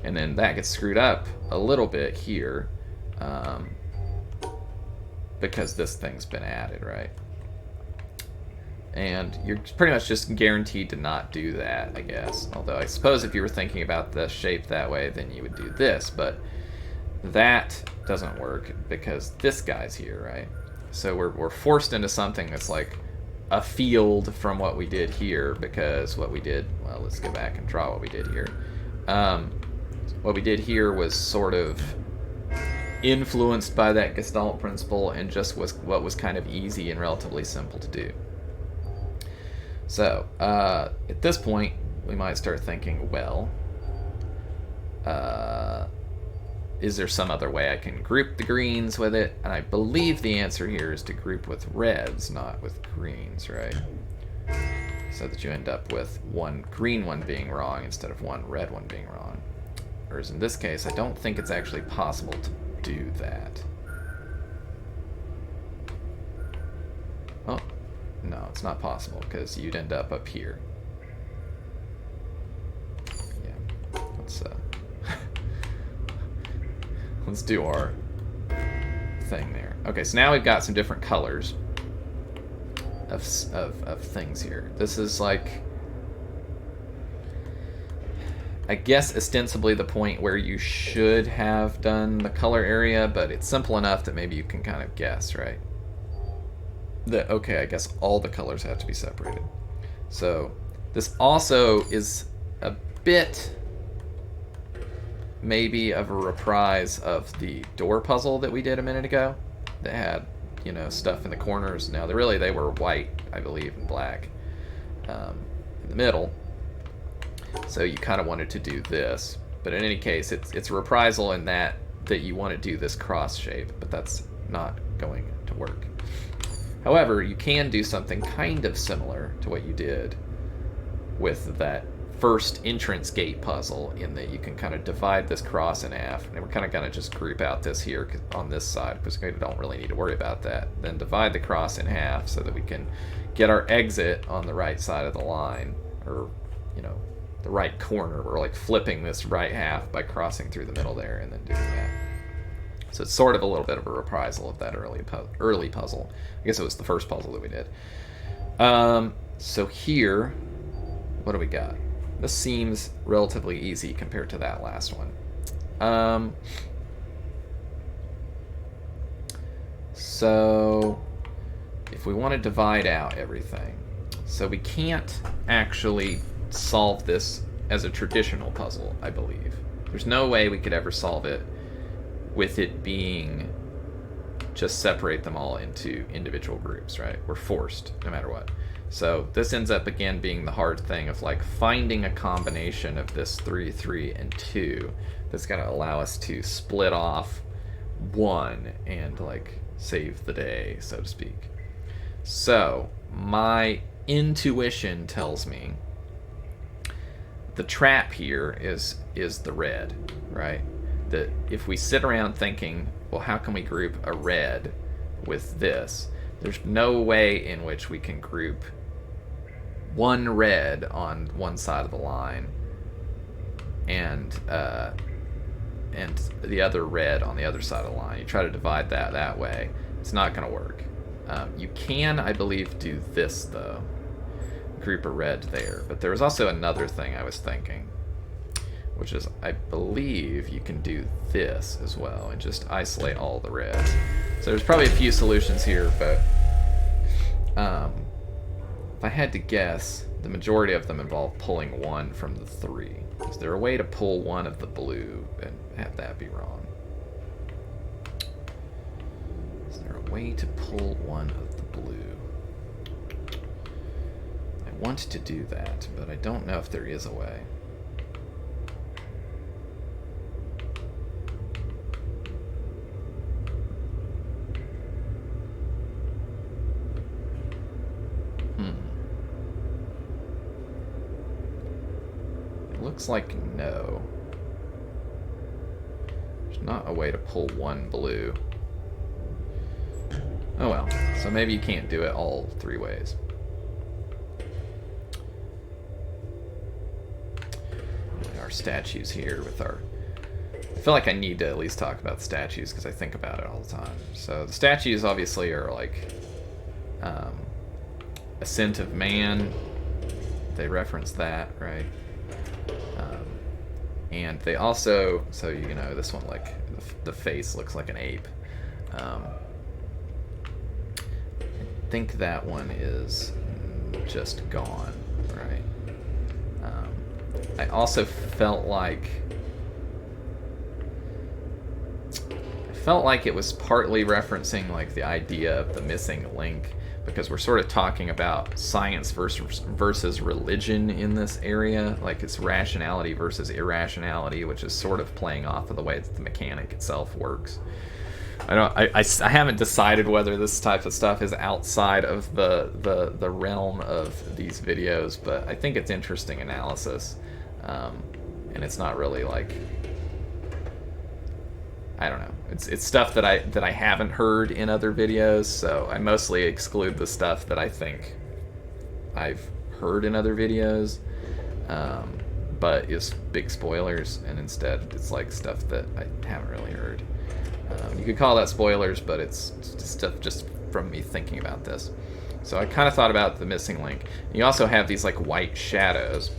And then that gets screwed up a little bit here, because this thing's been added, right? And you're pretty much just guaranteed to not do that, I guess. Although I suppose if you were thinking about the shape that way, then you would do this. But that doesn't work because this guy's here, right? So we're forced into something that's like a field from what we did here, because what we did... Well, let's go back and draw what we did here. What we did here was sort of influenced by that Gestalt principle and just was what was kind of easy and relatively simple to do. So, at this point, we might start thinking, well, is there some other way I can group the greens with it? And I believe the answer here is to group with reds, not with greens, right? So that you end up with one green one being wrong instead of one red one being wrong. Whereas in this case, I don't think it's actually possible to do that. Oh. No, it's not possible, because you'd end up here. Yeah, let's do our thing there. Okay, so now we've got some different colors of things here. This is like, I guess ostensibly the point where you should have done the color area, but it's simple enough that maybe you can kind of guess, right? That, okay, I guess all the colors have to be separated. So this also is a bit maybe of a reprise of the door puzzle that we did a minute ago that had, you know, stuff in the corners. Now they were white, I believe, and black in the middle. So you kind of wanted to do this, but in any case, it's a reprisal in that you want to do this cross shape, but that's not going to work. However, you can do something kind of similar to what you did with that first entrance gate puzzle, in that you can kind of divide this cross in half, and we're kind of going to just group out this here on this side because we don't really need to worry about that. Then divide the cross in half so that we can get our exit on the right side of the line, or, you know, the right corner. We're like flipping this right half by crossing through the middle there and then doing that. So it's sort of a little bit of a reprisal of that early puzzle. I guess it was the first puzzle that we did. So here, what do we got? This seems relatively easy compared to that last one. So if we want to divide out everything, so we can't actually solve this as a traditional puzzle, I believe. There's no way we could ever solve it with it being just separate them all into individual groups, right? We're forced, no matter what. So this ends up, again, being the hard thing of like finding a combination of this 3, 3, and 2 that's going to allow us to split off 1 and like save the day, so to speak. So my intuition tells me the trap here is the red, right? That if we sit around thinking, well, how can we group a red with this? There's no way in which we can group one red on one side of the line and the other red on the other side of the line. You try to divide that way, it's not going to work. You can, I believe, do this, though. Group a red there. But there was also another thing I was thinking, which is, I believe you can do this as well and just isolate all the reds. So there's probably a few solutions here, but if I had to guess, the majority of them involve pulling 1 from the 3. Is there a way to pull 1 of the blue and have that be wrong? Is there a way to pull 1 of the blue? want to do that, but I don't know if there is a way. It looks like no. There's not a way to pull one blue. Oh well, so maybe you can't do it all three ways. Our statues here with our... I feel like I need to at least talk about the statues because I think about it all the time. So the statues obviously are like Ascent of Man. They reference that, right? And they also, so you know, this one, like the face looks like an ape. I think that one is just gone, right? I also felt like it was partly referencing like the idea of the missing link, because we're sort of talking about science versus religion in this area, like it's rationality versus irrationality, which is sort of playing off of the way that the mechanic itself works. I haven't decided whether this type of stuff is outside of the realm of these videos, but I think it's interesting analysis, and it's not really like, I don't know. It's stuff that I haven't heard in other videos, so I mostly exclude the stuff that I think I've heard in other videos, but is big spoilers, and instead it's like stuff that I haven't really heard. You could call that spoilers, but it's stuff just from me thinking about this. So I kind of thought about the missing link. You also have these like white shadows,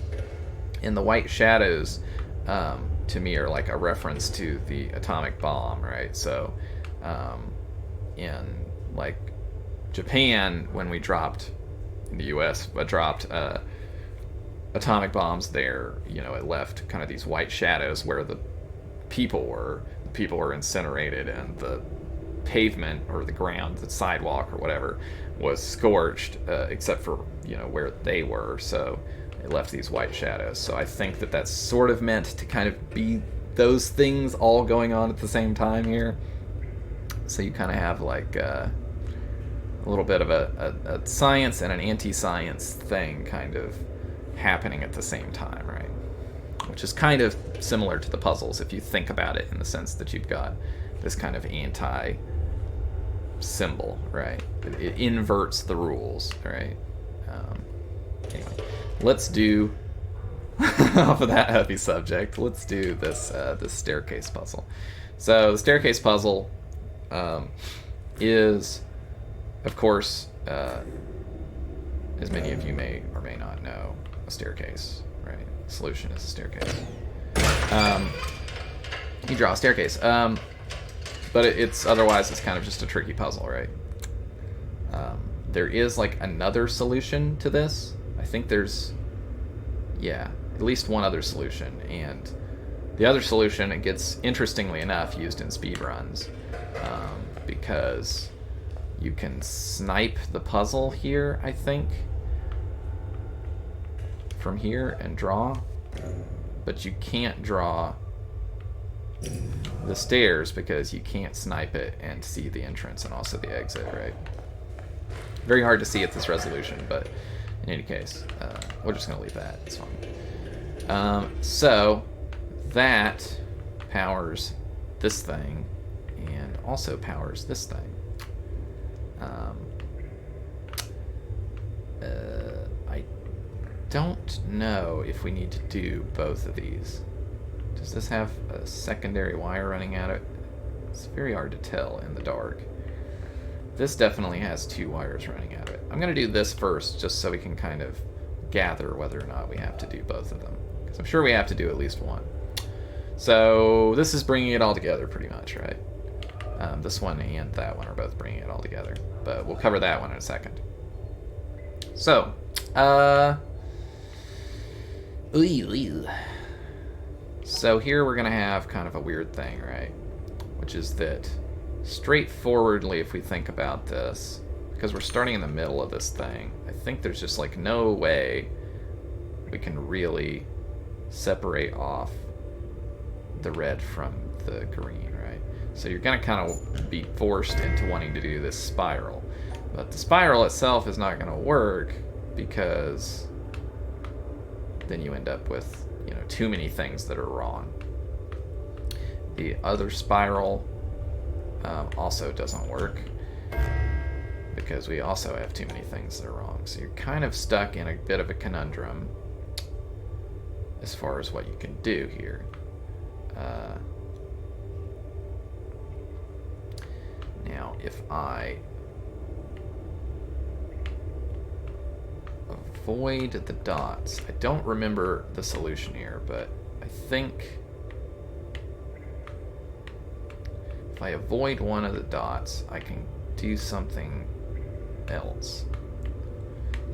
and the white shadows to me are like a reference to the atomic bomb, right? So in like Japan, when we dropped, in the US, dropped atomic bombs there, you know, it left kind of these white shadows where the people were. The people were incinerated, and the pavement or the ground, the sidewalk or whatever, was scorched, except for, you know, where they were. So it left these white shadows. So I think that that's sort of meant to kind of be those things all going on at the same time here. So you kind of have like a little bit of a science and an anti-science thing kind of happening at the same time, right? Which is kind of similar to the puzzles if you think about it, in the sense that you've got this kind of anti-symbol, right? It inverts the rules, right? Anyway, let's do, off of that heavy subject, let's do this staircase puzzle. So the staircase puzzle is, of course, as many of you may or may not know, a staircase, right? The solution is a staircase. You draw a staircase, but it's otherwise it's kind of just a tricky puzzle, right? There is like another solution to this. I think there's, yeah, at least one other solution, and the other solution, it gets, interestingly enough, used in speedruns, because you can snipe the puzzle here, I think, from here and draw, but you can't draw the stairs because you can't snipe it and see the entrance and also the exit, right? Very hard to see at this resolution, but in any case, we're just going to leave that. It's fine. So that powers this thing and also powers this thing. I don't know if we need to do both of these. Does this have a secondary wire running at it? It's very hard to tell in the dark. This definitely has two wires running out of it. I'm going to do this first, just so we can kind of gather whether or not we have to do both of them, because I'm sure we have to do at least one. So this is bringing it all together pretty much, right? This one and that one are both bringing it all together, but we'll cover that one in a second. So, so here we're going to have kind of a weird thing, right? Which is that, straightforwardly, if we think about this, because we're starting in the middle of this thing, I think there's just like no way we can really separate off the red from the green, right? So you're going to kind of be forced into wanting to do this spiral. But the spiral itself is not going to work because then you end up with, you know, too many things that are wrong. The other spiral also doesn't work because we also have too many things that are wrong. So you're kind of stuck in a bit of a conundrum as far as what you can do here. Now, if I avoid the dots, I don't remember the solution here, but I think if I avoid one of the dots, I can do something else.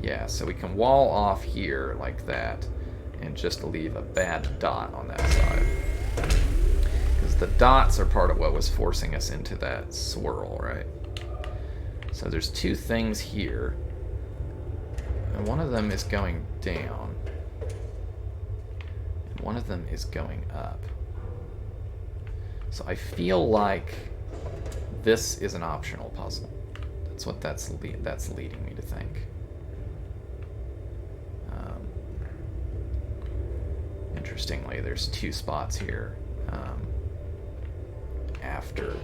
Yeah, so we can wall off here like that and just leave a bad dot on that side. Because the dots are part of what was forcing us into that swirl, right? So there's two things here. And one of them is going down. And one of them is going up. So I feel like this is an optional puzzle. That's what that's leading me to think. Interestingly, there's two spots here after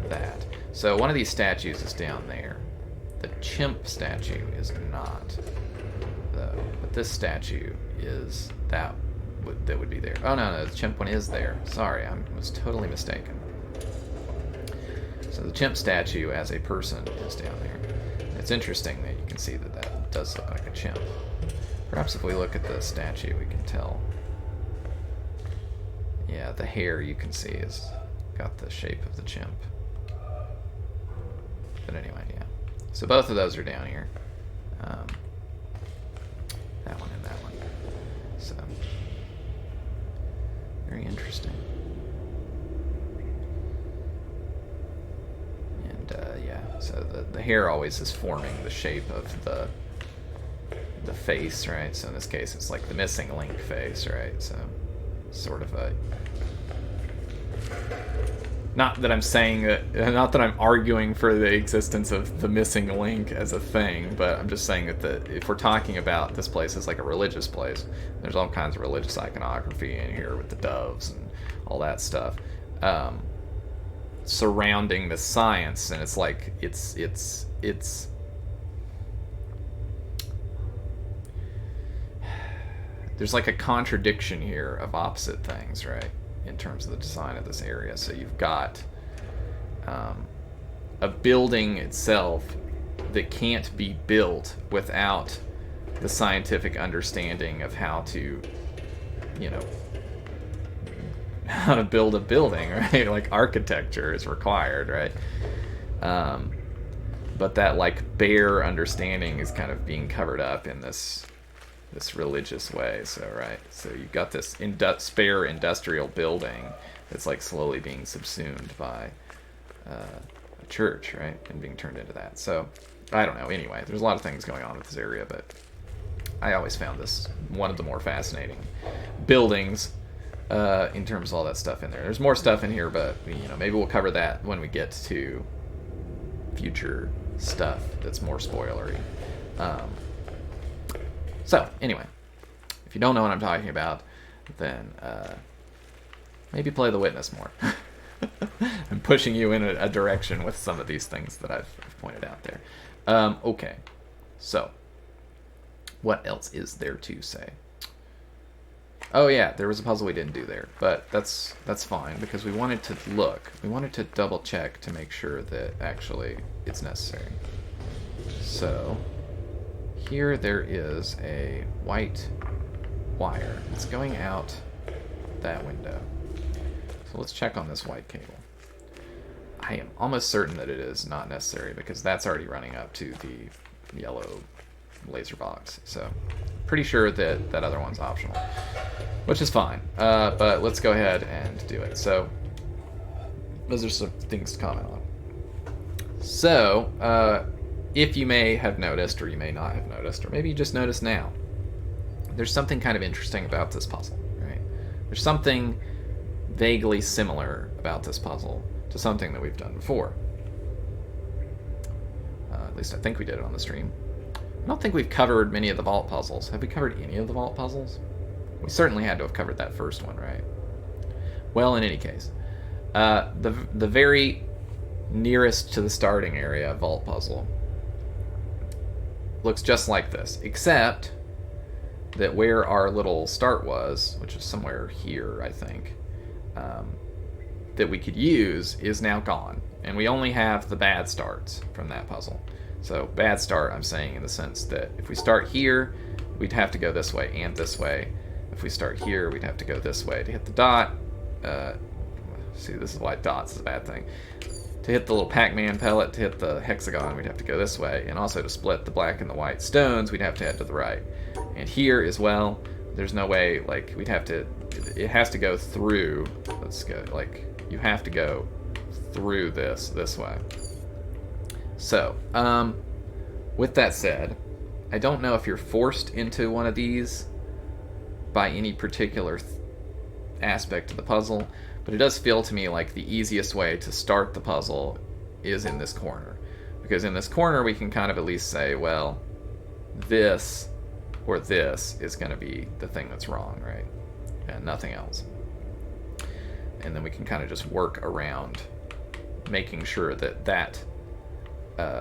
that. So one of these statues is down there. The chimp statue is not, though. But this statue is that would be there. Oh no, the chimp one is there. Sorry, I was totally mistaken. So the chimp statue as a person is down there. It's interesting that you can see that that does look like a chimp. Perhaps if we look at the statue, we can tell. Yeah, the hair you can see is got the shape of the chimp. But anyway, yeah. So both of those are down here. That one and that one. So, very interesting. And yeah, so the hair always is forming the shape of the face, right? So in this case, it's like the missing link face, right? So sort of a... Not that I'm saying that, not that I'm arguing for the existence of the missing link as a thing, but I'm just saying that if we're talking about this place as like a religious place, there's all kinds of religious iconography in here with the doves and all that stuff surrounding the science, and it's like it's there's like a contradiction here of opposite things, right? In terms of the design of this area. So you've got a building itself that can't be built without the scientific understanding of how to, you know, how to build a building, right? Like architecture is required, right? But that like bare understanding is kind of being covered up in this religious way. So right, so you've got this spare industrial building that's like slowly being subsumed by a church, right, and being turned into that. So I don't know. Anyway, there's a lot of things going on with this area, but I always found this one of the more fascinating buildings in terms of all that stuff in there. There's more stuff in here, but you know, maybe we'll cover that when we get to future stuff that's more spoilery. So, anyway, if you don't know what I'm talking about, then maybe play The Witness more. I'm pushing you in a direction with some of these things that I've pointed out there. Okay, so what else is there to say? Oh yeah, there was a puzzle we didn't do there, but that's fine because we wanted to look. We wanted to double check to make sure that actually it's necessary. So... here there is a white wire. It's going out that window. So let's check on this white cable. I am almost certain that it is not necessary because that's already running up to the yellow laser box. So pretty sure that that other one's optional, which is fine. But let's go ahead and do it. So those are some things to comment on. So if you may have noticed, or you may not have noticed, or maybe you just noticed now, there's something kind of interesting about this puzzle, right? There's something vaguely similar about this puzzle to something that we've done before. At least I think we did it on the stream. I don't think we've covered many of the vault puzzles. Have we covered any of the vault puzzles? We certainly had to have covered that first one, right? Well, in any case, the very nearest to the starting area vault puzzle looks just like this, except that where our little start was, which is somewhere here, I think, that we could use is now gone. And we only have the bad starts from that puzzle. So bad start, I'm saying in the sense that if we start here, we'd have to go this way and this way. If we start here, we'd have to go this way to hit the dot. See, this is why dots is a bad thing. To hit the little Pac-Man pellet, to hit the hexagon, we'd have to go this way. And also to split the black and the white stones, we'd have to head to the right. And here as well, there's no way, like, we'd have to, it has to go through, let's go, like, you have to go through this way. So, with that said, I don't know if you're forced into one of these by any particular aspect of the puzzle, but it does feel to me like the easiest way to start the puzzle is in this corner. Because in this corner we can kind of at least say, well, this or this is going to be the thing that's wrong, right? And nothing else. And then we can kind of just work around making sure that that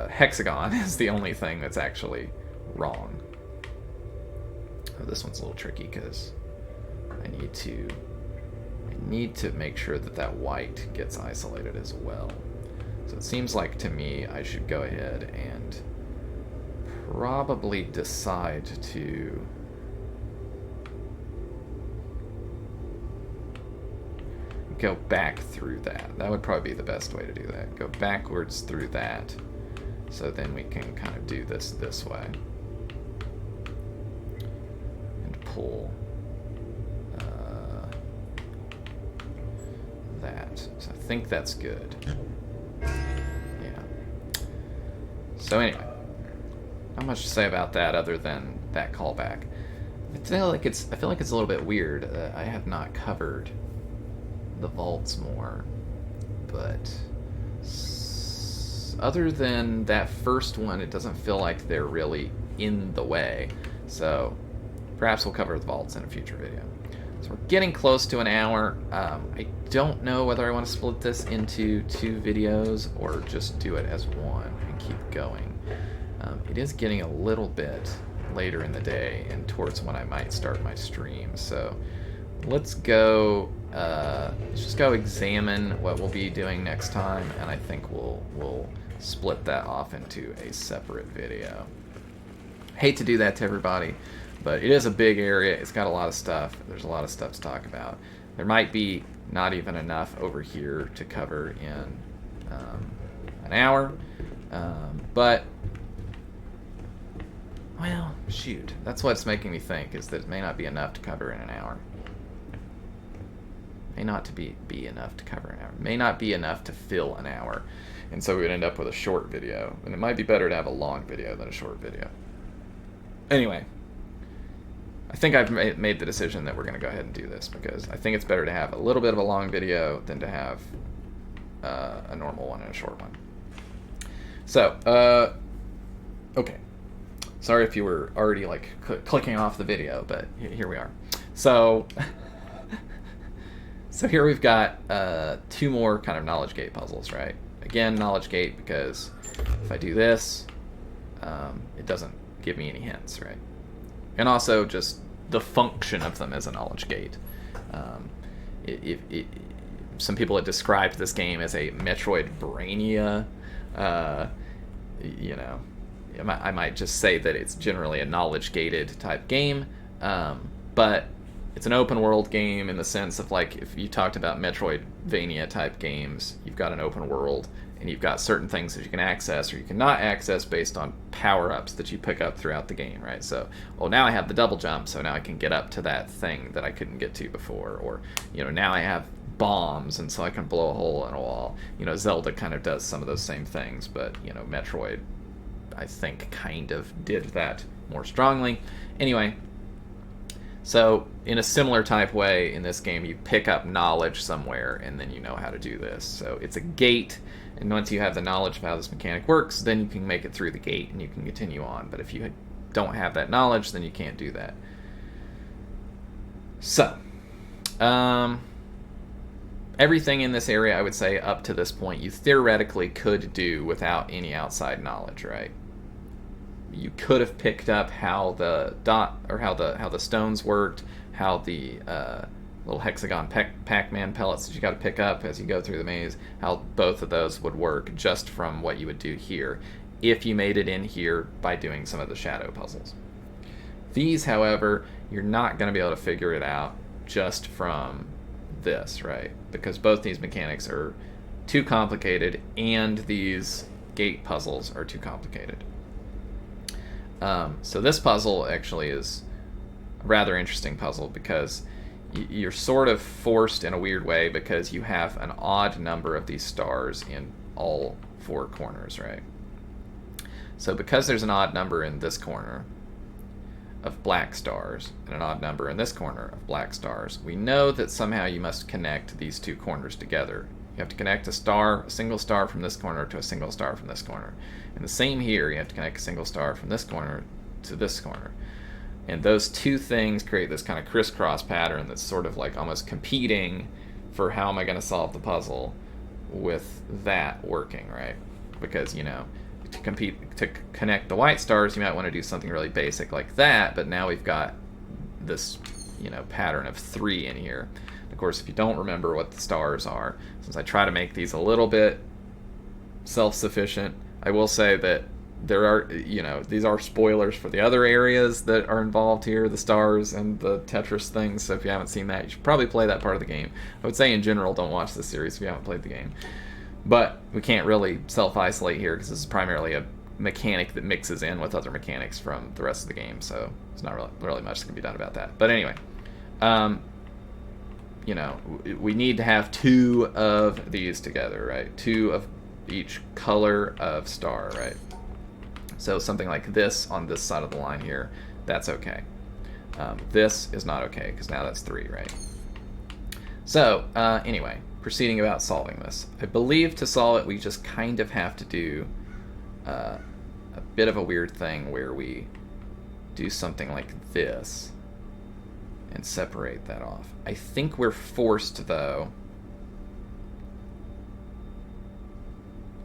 hexagon is the only thing that's actually wrong. Oh, this one's a little tricky because I need to make sure that that white gets isolated as well. So it seems like to me I should go ahead and probably decide to go back through that. That would probably be the best way to do that. Go backwards through that, so then we can kind of do this way. And pull that. So I think that's good. Yeah. So anyway, not much to say about that other than that callback. I feel like it's a little bit weird that I have not covered the vaults more, but other than that first one, it doesn't feel like they're really in the way. So perhaps we'll cover the vaults in a future video. So we're getting close to an hour. I don't know whether I want to split this into 2 videos or just do it as one and keep going. It is getting a little bit later in the day and towards when I might start my stream. So let's go. Let's just go examine what we'll be doing next time, and I think we'll split that off into a separate video. Hate to do that to everybody, but it is a big area. It's got a lot of stuff. There's a lot of stuff to talk about. There might be not even enough over here to cover in an hour, but well, shoot. That's what's making me think, is that it may not be enough to cover in an hour. May not be enough to cover an hour. May not be enough to fill an hour. And so we would end up with a short video. And it might be better to have a long video than a short video. Anyway, I think I've made the decision that we're going to go ahead and do this, because I think it's better to have a little bit of a long video than to have a normal one and a short one. So, okay. Sorry if you were already like clicking off the video, but here we are. So, so here we've got 2 more kind of knowledge gate puzzles, right? Again, knowledge gate, because if I do this, it doesn't give me any hints, right? And also just the function of them as a knowledge gate. Some people have described this game as a Metroidvania. You know, I might just say that it's generally a knowledge-gated type game, but it's an open-world game in the sense of, like, if you talked about Metroidvania type games, you've got an open world, and you've got certain things that you can access or you cannot access based on power-ups that you pick up throughout the game, right? So, well, now I have the double jump, so now I can get up to that thing that I couldn't get to before, or, you know, now I have bombs, and so I can blow a hole in a wall. You know, Zelda kind of does some of those same things, but, you know, Metroid I think, kind of did that more strongly. Anyway, so in a similar type way in this game, you pick up knowledge somewhere, and then you know how to do this. So it's a gate, and once you have the knowledge of how this mechanic works, then you can make it through the gate, and you can continue on. But if you don't have that knowledge, then you can't do that. So, everything in this area, I would say, up to this point, you theoretically could do without any outside knowledge, right? You could have picked up how the how the stones worked, how the little hexagon Pac-Man pellets that you got to pick up as you go through the maze, how both of those would work just from what you would do here, if you made it in here by doing some of the shadow puzzles. These, however, you're not going to be able to figure it out just from this, right? Because both these mechanics are too complicated, and these gate puzzles are too complicated. So this puzzle actually is a rather interesting puzzle, because you're sort of forced in a weird way, because you have an odd number of these stars in all four corners, right? So because there's an odd number in this corner of black stars and an odd number in this corner of black stars, we know that somehow you must connect these two corners together. You have to connect a single star from this corner to a single star from this corner. And the same here, you have to connect a single star from this corner to this corner. And those two things create this kind of crisscross pattern that's sort of like almost competing for how am I going to solve the puzzle with that working, right? Because, you know, to connect the white stars, you might want to do something really basic like that, but now we've got this, you know, pattern of 3 in here. Of course, if you don't remember what the stars are, since I try to make these a little bit self-sufficient, I will say that there are, you know, these are spoilers for the other areas that are involved here, the stars and the Tetris things, so if you haven't seen that, you should probably play that part of the game. I would say in general, don't watch this series if you haven't played the game. But we can't really self-isolate here, because this is primarily a mechanic that mixes in with other mechanics from the rest of the game, so there's not really much that can be done about that. But anyway, you know, we need to have 2 of these together, right? 2 of each color of star, right? So something like this on this side of the line here, that's okay. This is not okay, because now that's 3, right? So, anyway, proceeding about solving this. I believe to solve it, we just kind of have to do a bit of a weird thing where we do something like this and separate that off. I think we're forced, though.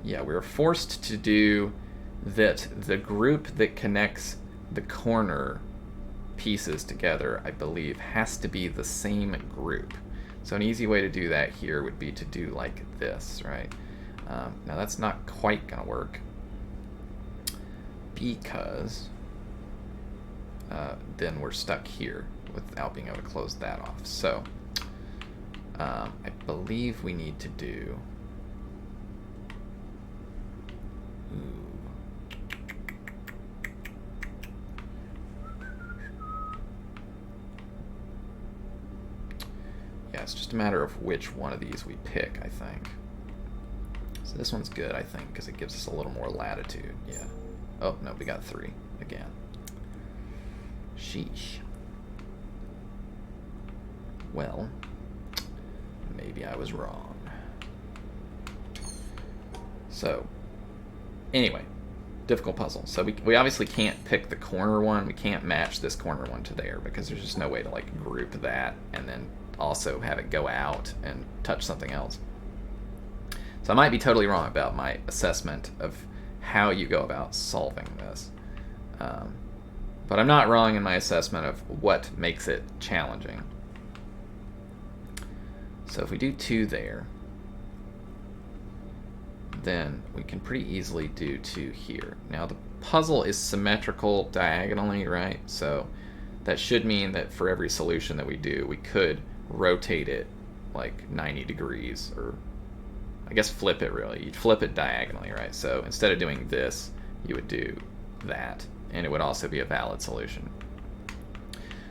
Yeah, we're forced to do that. The group that connects the corner pieces together, I believe, has to be the same group. So an easy way to do that here would be to do like this, right? Now that's not quite going to work, because then we're stuck here without being able to close that off. So I believe we need to do... Yeah, it's just a matter of which one of these we pick, I think. So this one's good, I think, because it gives us a little more latitude. Yeah. Oh, no, we got 3 again. Sheesh. Well, maybe I was wrong. So, anyway, difficult puzzle. So we obviously can't pick the corner one. We can't match this corner one to there, because there's just no way to like group that and then also have it go out and touch something else. So I might be totally wrong about my assessment of how you go about solving this. But I'm not wrong in my assessment of what makes it challenging. So if we do 2 there, then we can pretty easily do 2 here. Now the puzzle is symmetrical diagonally, right? So that should mean that for every solution that we do, we could rotate it like 90 degrees, or I guess flip it really. You'd flip it diagonally, right? So instead of doing this, you would do that, and it would also be a valid solution.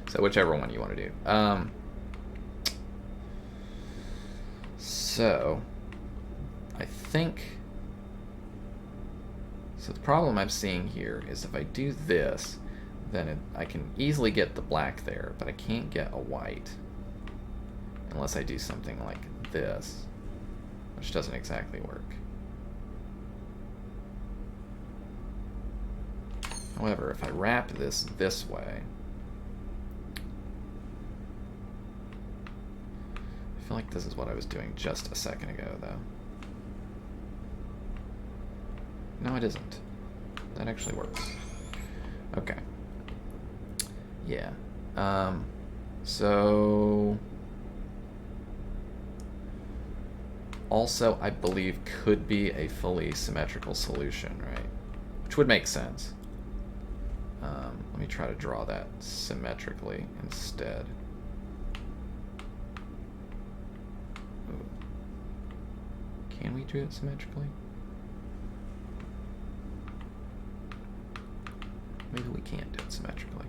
So whichever one you want to do. So I think So the problem I'm seeing here is if I do this, then I can easily get the black there, but I can't get a white unless I do something like this, which doesn't exactly work. However, if I wrap this way, I feel like this is what I was doing just a second ago, though. No, it isn't. That actually works. Okay. Yeah. So... also, I believe, could be a fully symmetrical solution, right? Which would make sense. Let me try to draw that symmetrically instead. Ooh. Can we do it symmetrically? Maybe we can't do it symmetrically.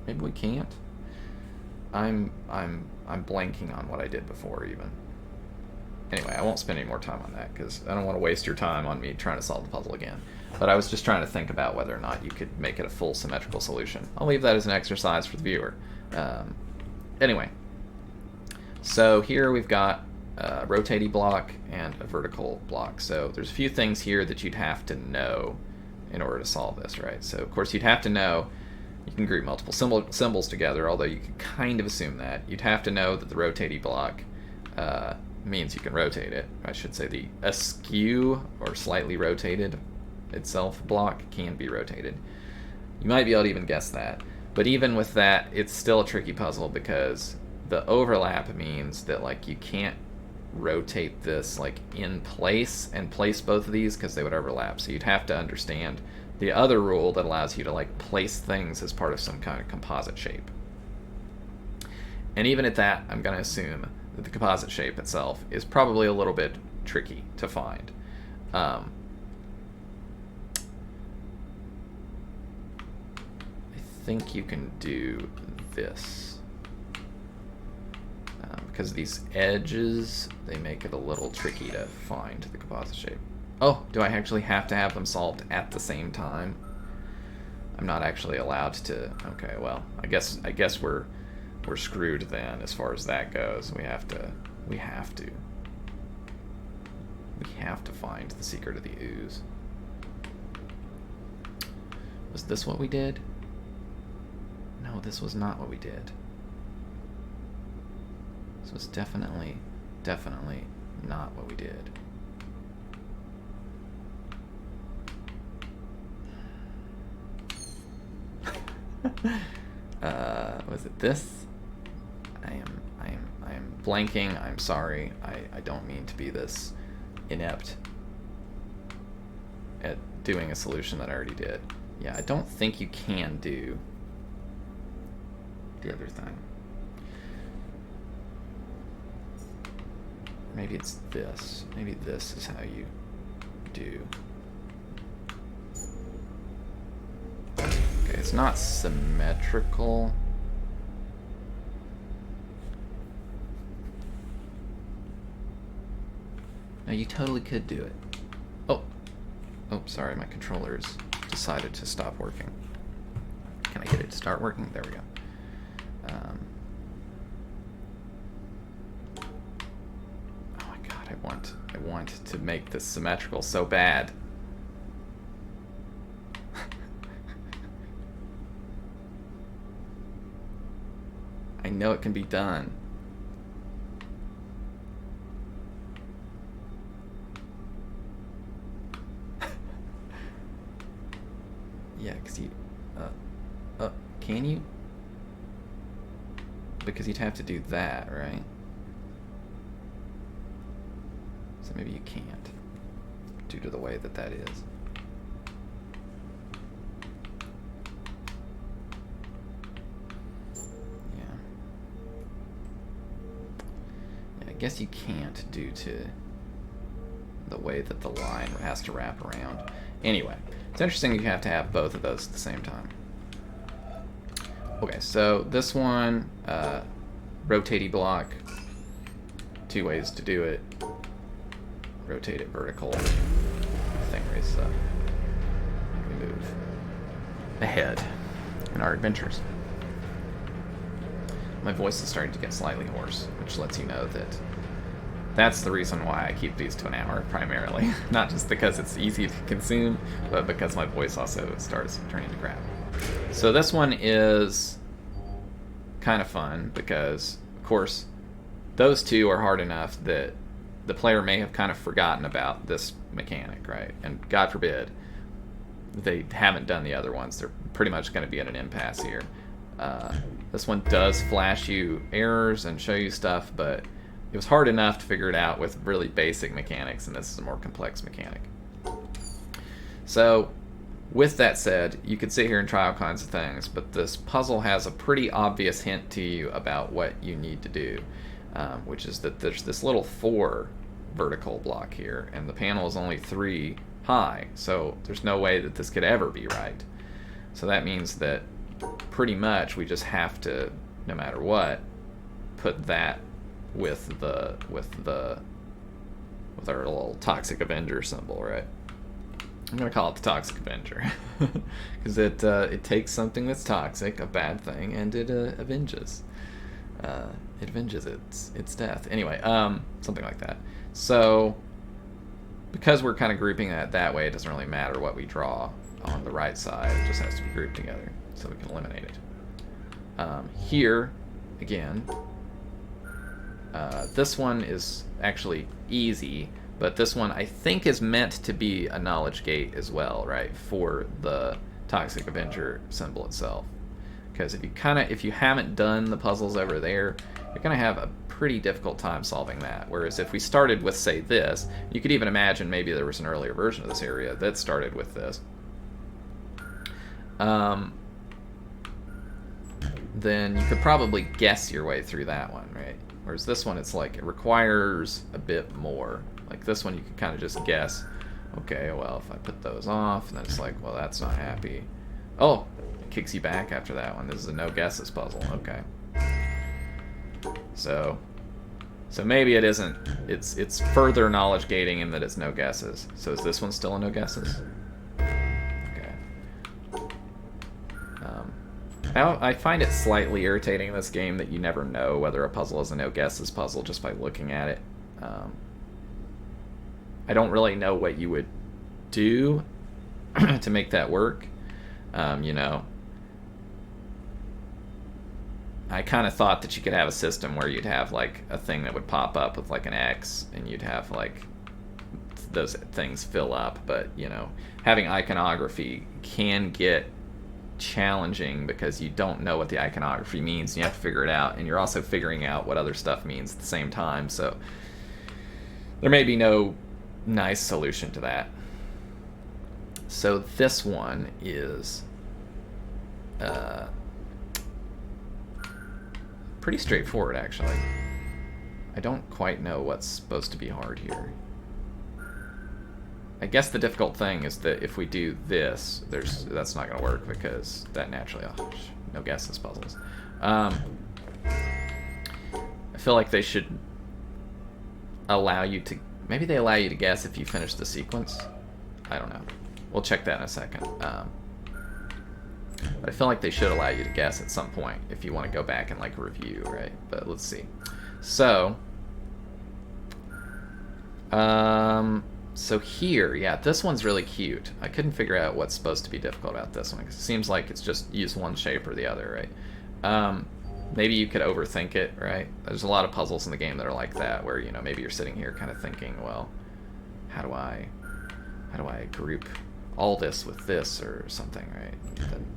Maybe we can't. I'm blanking on what I did before even. Anyway, I won't spend any more time on that because I don't want to waste your time on me trying to solve the puzzle again. But I was just trying to think about whether or not you could make it a full symmetrical solution. I'll leave that as an exercise for the viewer. Anyway, so here we've got a rotating block and a vertical block. So there's a few things here that you'd have to know in order to solve this, right? So of course you'd have to know, you can group multiple symbols together, although you can kind of assume that. You'd have to know that the rotating block means you can rotate it. I should say the askew or slightly rotated itself block can be rotated. You might be able to even guess that. But even with that, it's still a tricky puzzle because the overlap means that like you can't rotate this like in place and place both of these because they would overlap. So you'd have to understand the other rule that allows you to like place things as part of some kind of composite shape. And even at that, I'm going to assume that the composite shape itself is probably a little bit tricky to find. I think you can do this. Because these edges, they make it a little tricky to find the composite shape. Oh, do I actually have to have them solved at the same time? I'm not actually allowed to. Okay, well, I guess we're screwed then as far as that goes. We have to find the secret of the ooze. Was this what we did? No, this was not what we did. This was definitely not what we did. Was it this? I am blanking. I'm sorry. I don't mean to be this inept at doing a solution that I already did. Yeah, I don't think you can do the other thing. Maybe it's this. Maybe this is how you do. Okay, it's not symmetrical. No, you totally could do it. Oh, sorry, my controller's decided to stop working. Can I get it to start working? There we go. Oh my god, I want to make this symmetrical so bad. I know it can be done. Yeah, because you... can you? Because you'd have to do that, right? So maybe you can't, due to the way that is. Yeah. I guess you can't due to the way that the line has to wrap around. Anyway, It's interesting you have to have both of those at the same time. Okay, so this one, rotatey block, 2 ways to do it. Rotate it vertical. Thing raises up. We move ahead in our adventures. My voice is starting to get slightly hoarse, which lets you know that that's the reason why I keep these to an hour, primarily. Not just because it's easy to consume, but because my voice also starts turning to crap. So this one is kind of fun because, of course, those two are hard enough that the player may have kind of forgotten about this mechanic, right? And God forbid they haven't done the other ones. They're pretty much going to be at an impasse here. This one does flash you errors and show you stuff, but it was hard enough to figure it out with really basic mechanics, and this is a more complex mechanic. So, with that said, you could sit here and try all kinds of things, but this puzzle has a pretty obvious hint to you about what you need to do, which is that there's this little 4 vertical block here, and the panel is only 3 high, so there's no way that this could ever be right. So that means that pretty much we just have to, no matter what, put that with our little Toxic Avenger symbol, right? I'm gonna call it the Toxic Avenger because it takes something that's toxic, a bad thing, and it avenges. It avenges its death. Anyway, something like that. So because we're kind of grouping that way, it doesn't really matter what we draw on the right side. It just has to be grouped together so we can eliminate it. Here, again, this one is actually easy, but this one I think is meant to be a knowledge gate as well, right, for the Toxic Avenger symbol itself. Because if you haven't done the puzzles over there, you're gonna have a pretty difficult time solving that. Whereas if we started with, say, this, you could even imagine maybe there was an earlier version of this area that started with this. Then you could probably guess your way through that one, right? Whereas this one, it's like it requires a bit more. Like this one, you can kind of just guess. Okay, well, if I put those off, and then it's like, well, that's not happy. Oh, it kicks you back after that one. This is a no guesses puzzle. Okay. So maybe it isn't. It's further knowledge gating in that it's no guesses. So is this one still a no guesses? Okay. I find it slightly irritating in this game that you never know whether a puzzle is a no guesses puzzle just by looking at it. I don't really know what you would do to make that work. You know, I kind of thought that you could have a system where you'd have like a thing that would pop up with like an X, and you'd have like those things fill up. But you know, having iconography can get challenging because you don't know what the iconography means, and you have to figure it out, and you're also figuring out what other stuff means at the same time. So there may be no nice solution to that. So this one is pretty straightforward, actually. I don't quite know what's supposed to be hard here. I guess the difficult thing is that if we do this, that's not going to work because that naturally, no guesses puzzles. I feel like they should allow you to, maybe they allow you to guess if you finish the sequence. I don't know. We'll check that in a second. But I feel like they should allow you to guess at some point if you want to go back and like review, right? But let's see. So here, yeah, this one's really cute. I couldn't figure out what's supposed to be difficult about this one because it seems like it's just use one shape or the other, right? Maybe you could overthink it, right? There's a lot of puzzles in the game that are like that, where you know maybe you're sitting here kind of thinking, well, how do I group all this with this or something, right?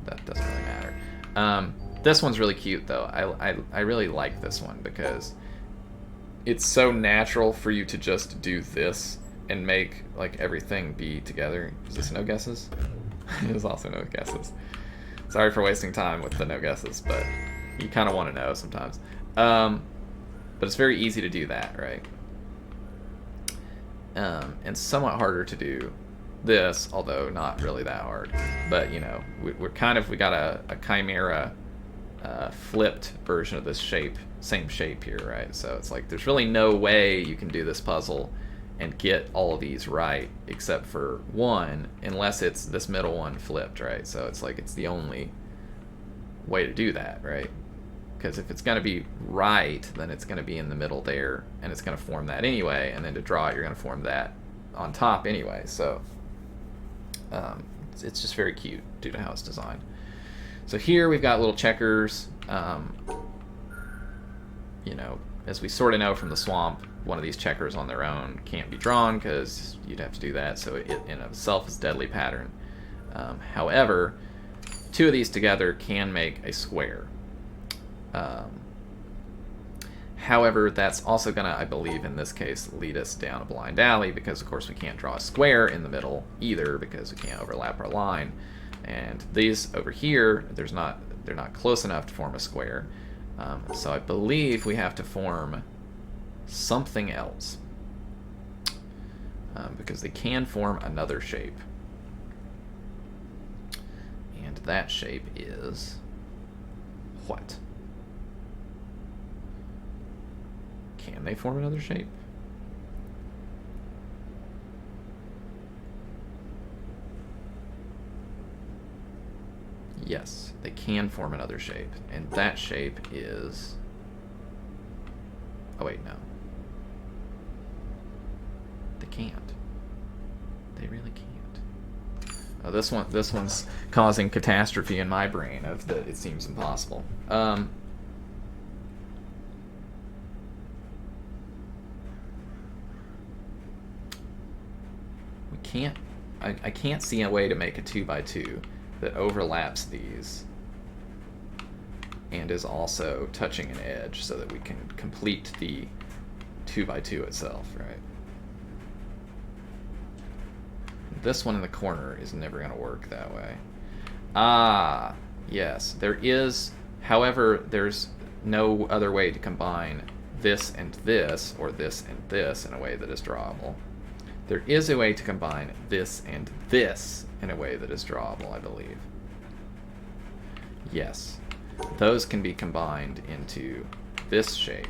That doesn't really matter. This one's really cute though. I really like this one because it's so natural for you to just do this and make like everything be together. Is this no guesses? It is also no guesses. Sorry for wasting time with the no guesses, but you kind of want to know sometimes. But it's very easy to do that, right? And somewhat harder to do this, although not really that hard. But, you know, we got a chimera flipped version of this shape, same shape here, right? So it's like there's really no way you can do this puzzle and get all of these right except for one, unless it's this middle one flipped, right? So it's like it's the only way to do that, right? Because if it's going to be right, then it's going to be in the middle there, and it's going to form that anyway, and then to draw it, you're going to form that on top anyway. So it's just very cute due to how it's designed. So here we've got little checkers. You know, as we sort of know from the swamp, one of these checkers on their own can't be drawn because you'd have to do that, so it in of itself is a deadly pattern. However, two of these together can make a square. However, that's also going to, I believe in this case, lead us down a blind alley, because of course we can't draw a square in the middle either, because we can't overlap our line. And these over here, they're not close enough to form a square. So I believe we have to form something else, because they can form another shape. And that shape is what? Can they form another shape? Yes, they can form another shape, and that shape is... Oh wait, no. They can't. They really can't. Oh, this one's causing catastrophe in my brain of that it seems impossible. We can't... I can't see a way to make a 2x2 that overlaps these and is also touching an edge so that we can complete the 2x2 itself, right? This one in the corner is never going to work that way. Ah, yes, there is. However, there's no other way to combine this and this, or this and this, in a way that is drawable. There is a way to combine this and this in a way that is drawable, I believe. Yes. Those can be combined into this shape.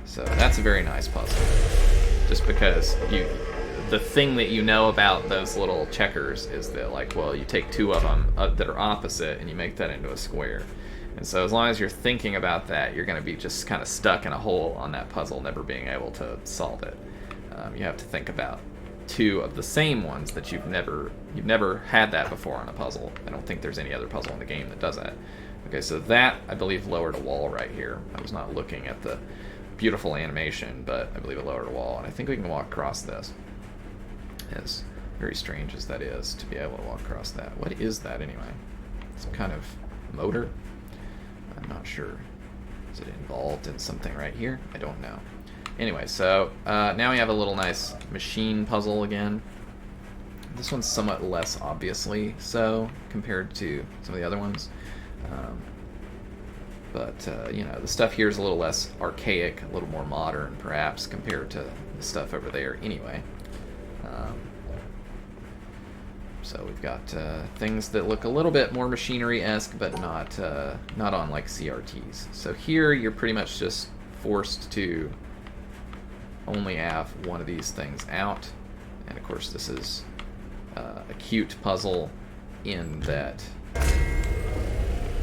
So that's a very nice puzzle. Just because the thing that you know about those little checkers is that, like, well, you take two of them that are opposite and you make that into a square. And so as long as you're thinking about that, you're going to be just kind of stuck in a hole on that puzzle, never being able to solve it. You have to think about two of the same ones that you've never had that before on a puzzle. I don't think there's any other puzzle in the game that does that. Okay, so that, I believe, lowered a wall right here. I was not looking at the beautiful animation, but I believe it lowered a wall, and I think we can walk across this. As very strange as that is, to be able to walk across that. What is that, anyway? Some kind of motor? I'm not sure. Is it involved in something right here? I don't know. Anyway, so now we have a little nice machine puzzle again. This one's somewhat less obviously so compared to some of the other ones. But you know, the stuff here is a little less archaic, a little more modern, perhaps, compared to the stuff over there anyway. So we've got things that look a little bit more machinery-esque, but not on like CRTs. So here you're pretty much just forced to only have one of these things out, and of course this is a cute puzzle in that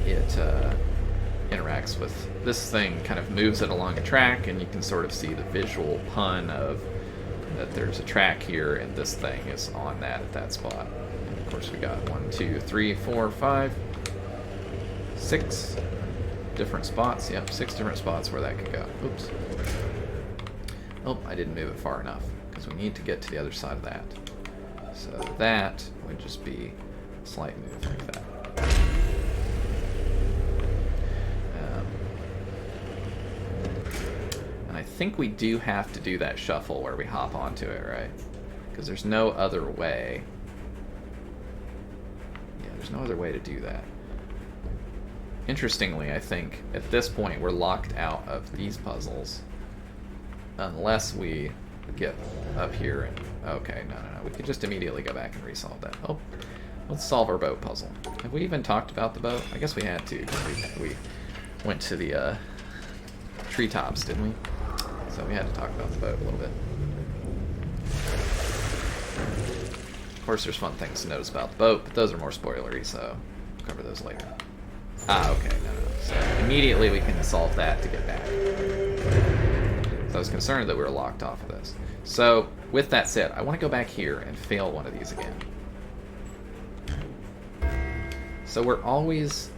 it interacts with this thing, kind of moves it along a track, and you can sort of see the visual pun of that there's a track here and this thing is on that at that spot. And of course we got 1, 2, 3, 4, 5, 6 different spots. Yep, 6 different spots where that could go. Oops. Oh, I didn't move it far enough, because we need to get to the other side of that. So that would just be a slight move like that. And I think we do have to do that shuffle where we hop onto it, right? Because there's no other way. Yeah, there's no other way to do that. Interestingly, I think at this point we're locked out of these puzzles. Unless we get up here and... Okay, no. We could just immediately go back and resolve that. Oh, let's solve our boat puzzle. Have we even talked about the boat? I guess we had to, because we went to the treetops, didn't we? So we had to talk about the boat a little bit. Of course, there's fun things to notice about the boat, but those are more spoilery, so we'll cover those later. Ah, okay, no. So immediately we can solve that to get back. So I was concerned that we were locked off of this. So with that said, I want to go back here and fail one of these again. So we're always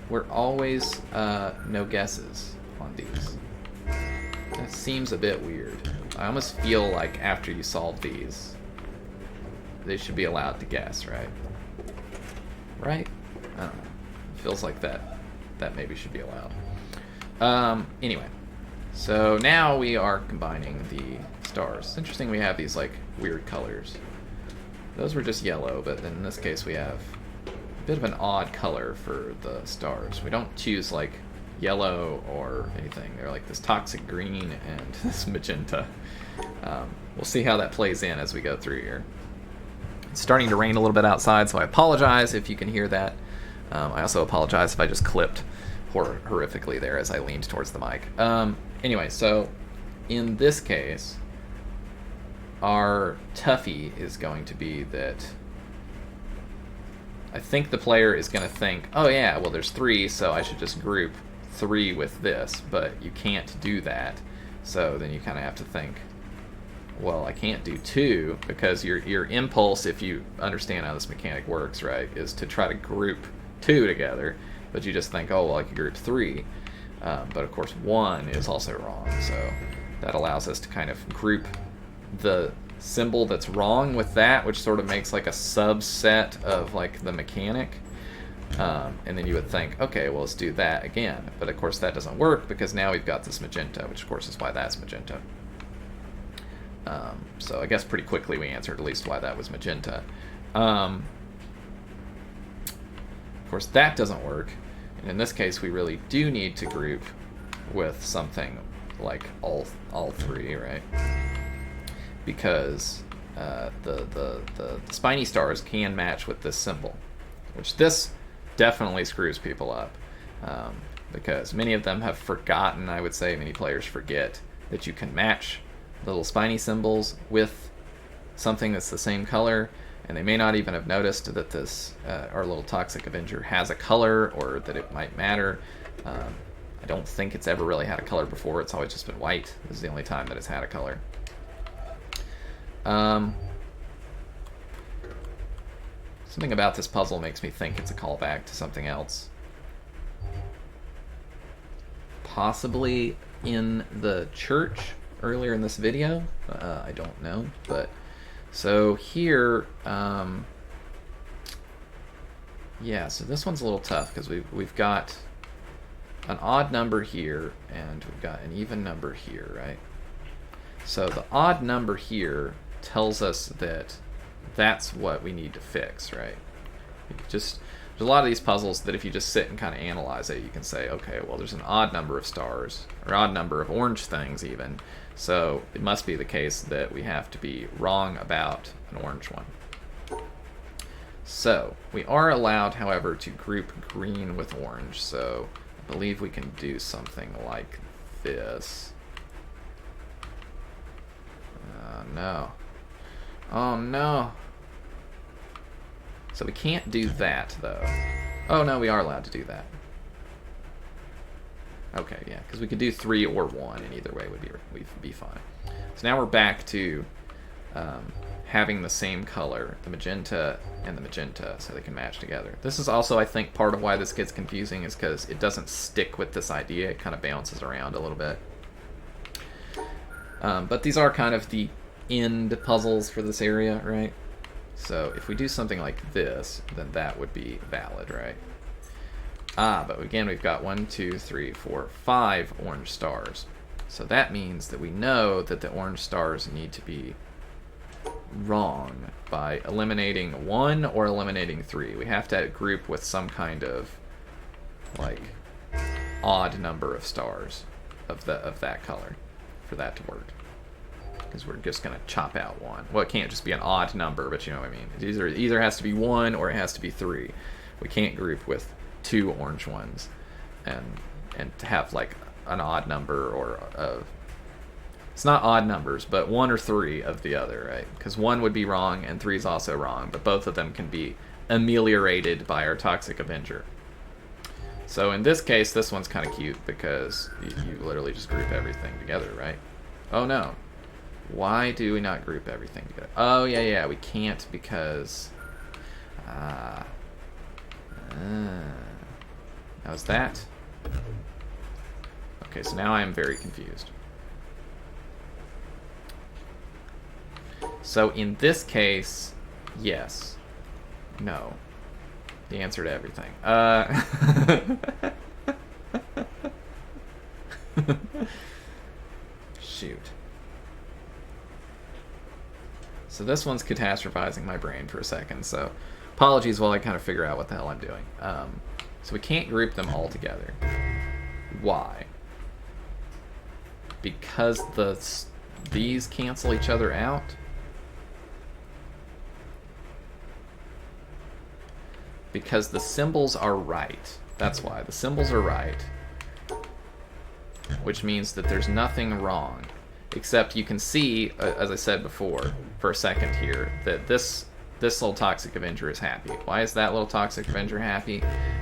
no guesses on these. That seems a bit weird. I almost feel like after you solve these, they should be allowed to guess, right? Right? I don't know. It feels like that maybe should be allowed. Anyway, so now we are combining the stars. It's interesting we have these like weird colors. Those were just yellow, but in this case we have a bit of an odd color for the stars. We don't choose like yellow or anything. They're like this toxic green and this magenta. We'll see how that plays in as we go through here. It's starting to rain a little bit outside, so I apologize if you can hear that. I also apologize if I just clipped horrifically there as I leaned towards the mic. Anyway, so in this case, our toughie is going to be that I think the player is going to think, oh yeah, well there's 3, so I should just group 3 with this, but you can't do that. So then you kind of have to think, well, I can't do 2, because your impulse, if you understand how this mechanic works, right, is to try to group 2 together, but you just think, oh, well, I could group 3. But of course 1 is also wrong, so that allows us to kind of group the symbol that's wrong with that, which sort of makes like a subset of like the mechanic. And then you would think, okay, well, let's do that again. But of course that doesn't work, because now we've got this magenta, which of course is why that's magenta. So I guess pretty quickly we answered at least why that was magenta. Of course that doesn't work. And in this case we really do need to group with something like all 3, right? Because the spiny stars can match with this symbol, which this definitely screws people up, because many of them have forgotten, I would say many players forget, that you can match little spiny symbols with something that's the same color, and they may not even have noticed that this our little toxic Avenger has a color, or that it might matter. I don't think it's ever really had a color before. It's always just been white. This is the only time that it's had a color. Something about this puzzle makes me think it's a callback to something else. Possibly in the church earlier in this video. I don't know. But so here, yeah, so this one's a little tough because we've got an odd number here and we've got an even number here, right? So the odd number here tells us that that's what we need to fix, right? There's a lot of these puzzles that if you just sit and kind of analyze it, you can say, okay, well, there's an odd number of stars, or odd number of orange things even, so it must be the case that we have to be wrong about an orange one. So we are allowed, however, to group green with orange, so I believe we can do something like this. No. Oh no. So we can't do that, though. Oh no, we are allowed to do that. Okay, yeah, because we could do 3 or 1, and either way we'd be fine. So now we're back to having the same color, the magenta and the magenta, so they can match together. This is also, I think, part of why this gets confusing, is because it doesn't stick with this idea. It kind of bounces around a little bit. But these are kind of the end puzzles for this area, right? So if we do something like this, then that would be valid, right? But again, we've got 1, 2, 3, 4, 5 orange stars. So that means that we know that the orange stars need to be wrong by eliminating 1 or eliminating 3. We have to group with some kind of like odd number of stars of that color for that to work. because we're just going to chop out 1. Well, it can't just be an odd number, but you know what I mean. It either has to be 1 or it has to be 3. We can't group with 2 orange ones and to have like an odd number or it's not odd numbers, but 1 or 3 of the other, right? Because 1 would be wrong and 3 is also wrong, but both of them can be ameliorated by our Toxic Avenger. So in this case, this one's kind of cute because you literally just group everything together, right? Oh no. Why do we not group everything together? Oh yeah, we can't because... Now is that... Okay, so now I am very confused. So in this case, yes. No. The answer to everything. Shoot. So this one's catastrophizing my brain for a second, so apologies while I kind of figure out what the hell I'm doing. So we can't group them all together. Why? Because these cancel each other out? Because the symbols are right. That's why. The symbols are right. Which means that there's nothing wrong. Except you can see, as I said before, for a second here, that this little Toxic Avenger is happy. Why is that little Toxic Avenger happy?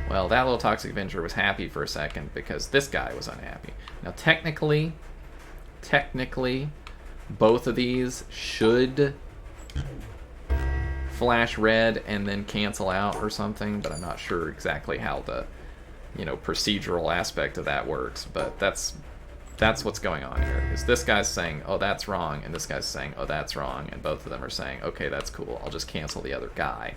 Well, that little Toxic Avenger was happy for a second because this guy was unhappy. Now, technically, both of these should flash red and then cancel out or something, but I'm not sure exactly how the, procedural aspect of that works. But that's what's going on here. Is this guy's saying, oh, that's wrong, and this guy's saying, oh, that's wrong, and both of them are saying, okay, that's cool, I'll just cancel the other guy.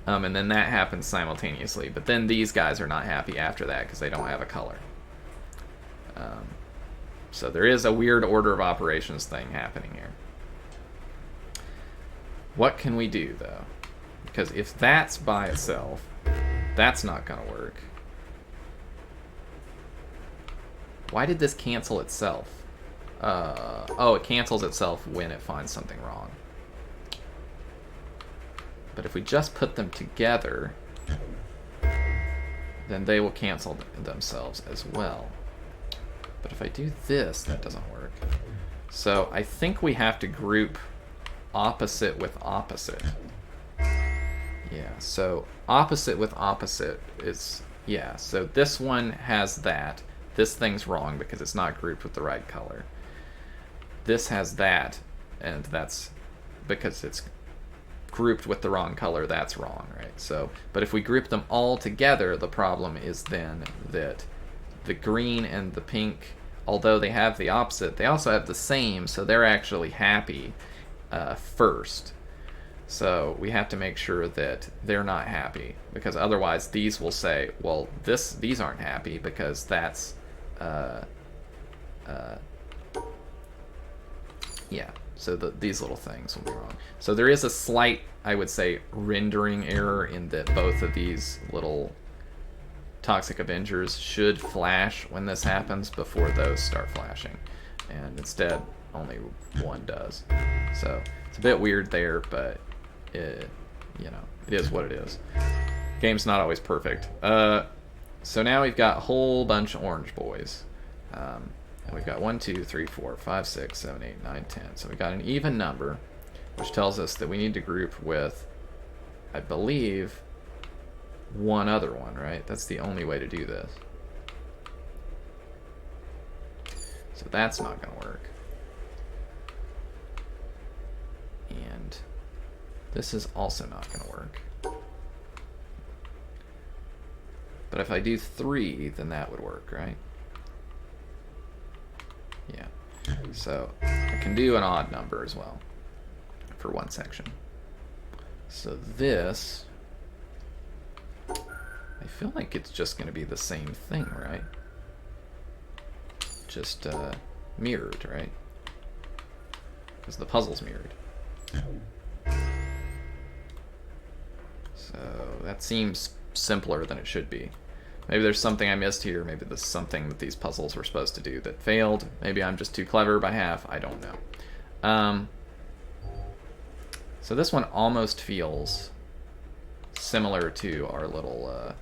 And then that happens simultaneously, but then these guys are not happy after that because they don't have a color. So there is a weird order of operations thing happening here. What can we do, though? Because if that's by itself, that's not going to work. Why did this cancel itself? Oh, it cancels itself when it finds something wrong. But if we just put them together, then they will cancel themselves as well. But if I do this, that doesn't work. So I think we have to group opposite with opposite. Yeah, so opposite with opposite is, yeah, so this one has that. This thing's wrong because it's not grouped with the right color. This has that, and that's because it's grouped with the wrong color, that's wrong, right? So, but if we group them all together, the problem is then that the green and the pink, although they have the opposite, they also have the same, so they're actually happy first. So we have to make sure that they're not happy, because otherwise these will say, well, these aren't happy because that's yeah, so these little things will be wrong. So there is a slight, I would say, rendering error in that both of these little Toxic Avengers should flash when this happens before those start flashing, and instead only one does. So it's a bit weird there, but it is what it is. Game's not always perfect. So now we've got a whole bunch of orange boys. And we've got 1, 2, 3, 4, 5, 6, 7, 8, 9, 10. So we've got an even number, which tells us that we need to group with, I believe, one other one, right? That's the only way to do this. So that's not going to work. And this is also not going to work. But if I do 3, then that would work, right? Yeah. So I can do an odd number as well for one section. So this, I feel like it's just going to be the same thing, right? Just mirrored, right? Because the puzzle's mirrored. So that seems simpler than it should be. Maybe there's something I missed here. Maybe there's something that these puzzles were supposed to do that failed. Maybe I'm just too clever by half. I don't know. So this one almost feels similar to our little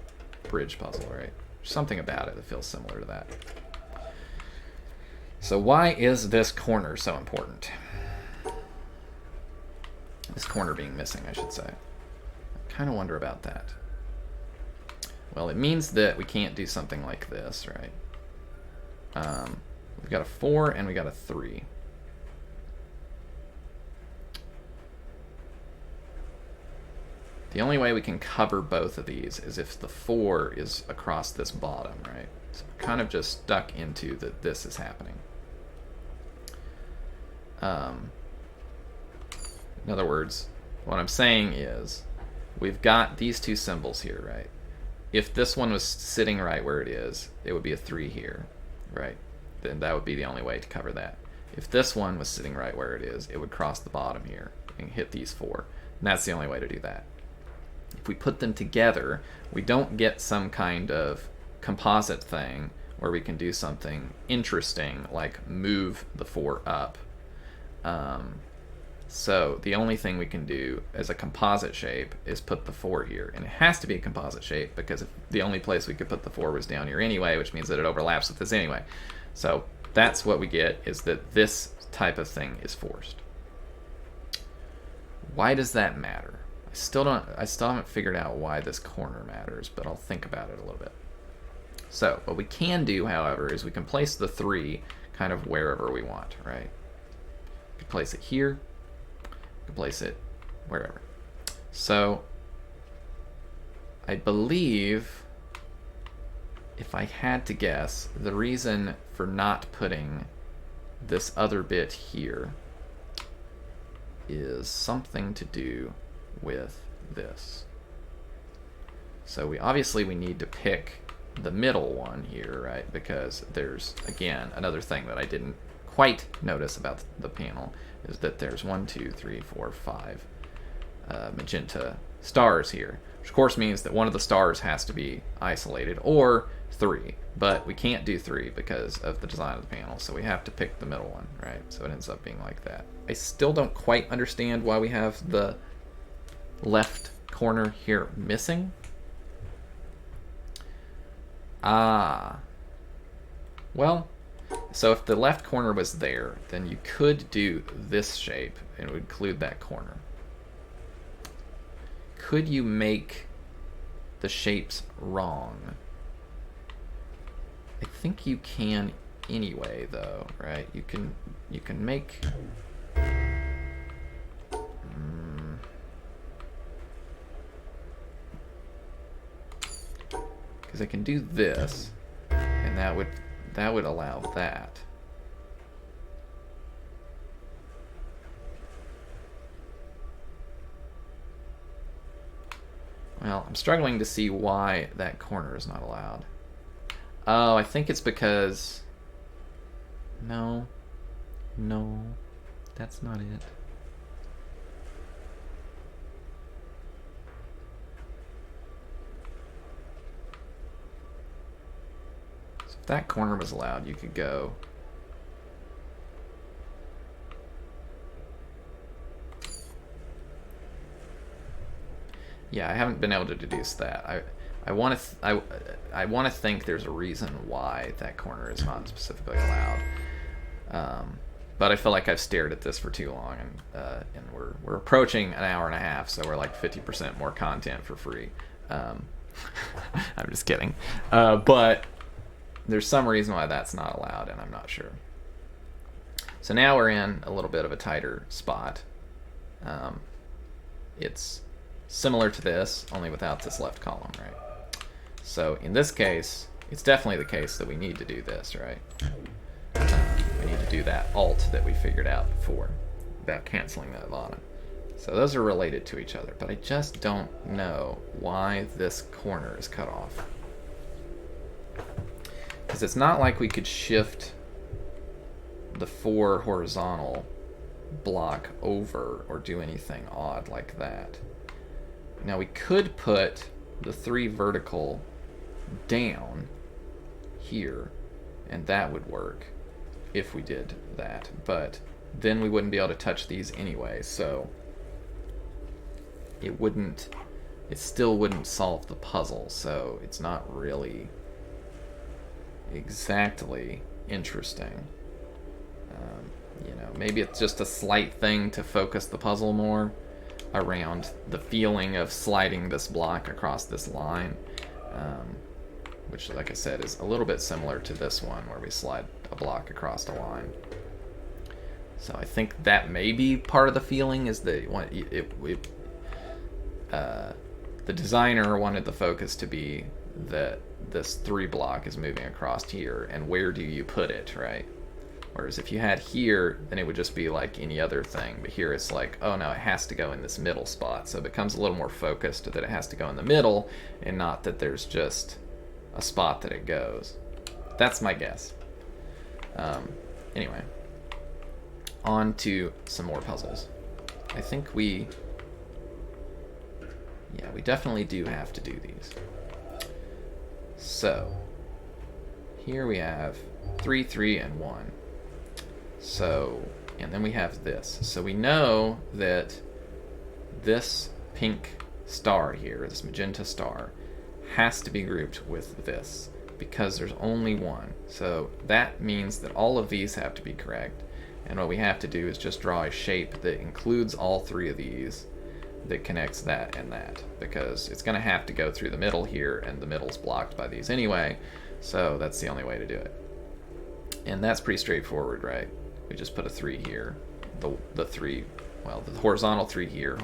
bridge puzzle, right? There's something about it that feels similar to that. So why is this corner so important? This corner being missing, I should say. I kind of wonder about that. Well, it means that we can't do something like this, right? We've got a 4 and we got a 3. The only way we can cover both of these is if the 4 is across this bottom, right? So we're kind of just stuck into that this is happening. In other words, what I'm saying is we've got these two symbols here, right? If this one was sitting right where it is, it would be a 3 here, right? Then that would be the only way to cover that. If this one was sitting right where it is, it would cross the bottom here and hit these 4. And that's the only way to do that. If we put them together, we don't get some kind of composite thing where we can do something interesting like move the 4 up. So the only thing we can do as a composite shape is put the 4 here. And it has to be a composite shape because if the only place we could put the 4 was down here anyway, which means that it overlaps with this anyway. So that's what we get, is that this type of thing is forced. Why does that matter? I still haven't figured out why this corner matters, but I'll think about it a little bit. So what we can do, however, is we can place the 3 kind of wherever we want, right? We can place it here. We can place it wherever. So I believe, if I had to guess, the reason for not putting this other bit here is something to do with this. So we need to pick the middle one here, right? Because there's, again, another thing that I didn't quite notice about the panel is that there's 1, 2, 3, 4, 5 magenta stars here, which of course means that one of the stars has to be isolated, or 3, but we can't do 3 because of the design of the panel, so we have to pick the middle one, right? So it ends up being like that. I still don't quite understand why we have the left corner here missing. Well, so if the left corner was there, then you could do this shape and it would include that corner. Could you make the shapes wrong? I think you can anyway, though, right? You can make because I can do this, and that would allow that. Well, I'm struggling to see why that corner is not allowed. Oh, I think it's because... No, that's not it. So if that corner was allowed, you could go... Yeah, I haven't been able to deduce that. I want to think there's a reason why that corner is not specifically allowed. But I feel like I've stared at this for too long, and we're approaching an hour and a half, so we're like 50% more content for free. I'm just kidding. But there's some reason why that's not allowed, and I'm not sure. So now we're in a little bit of a tighter spot. It's similar to this, only without this left column, right? So in this case, it's definitely the case that we need to do this, right? We need to do that alt that we figured out before about canceling that bottom. So those are related to each other, but I just don't know why this corner is cut off. Because it's not like we could shift the 4 horizontal block over or do anything odd like that. Now we could put the 3 vertical down here, and that would work if we did that. But then we wouldn't be able to touch these anyway, so it still wouldn't solve the puzzle, so it's not really exactly interesting. Maybe it's just a slight thing to focus the puzzle more around the feeling of sliding this block across this line, which, like I said, is a little bit similar to this one where we slide a block across a line. So I think that may be part of the feeling, is that the designer wanted the focus to be that this 3 block is moving across here, and where do you put it, right? Whereas if you had here, then it would just be like any other thing. But here it's like, oh no, it has to go in this middle spot. So it becomes a little more focused that it has to go in the middle, and not that there's just a spot that it goes. That's my guess. Anyway, on to some more puzzles. I think we definitely do have to do these. So here we have 3, 3, and 1. So, and then we have this. So we know that this pink star here, this magenta star, has to be grouped with this because there's only one. So that means that all of these have to be correct. And what we have to do is just draw a shape that includes all 3 of these, that connects that and that, because it's going to have to go through the middle here, and the middle's blocked by these anyway, so that's the only way to do it. And that's pretty straightforward, right? We just put a 3 here, the 3, well, the horizontal 3 here,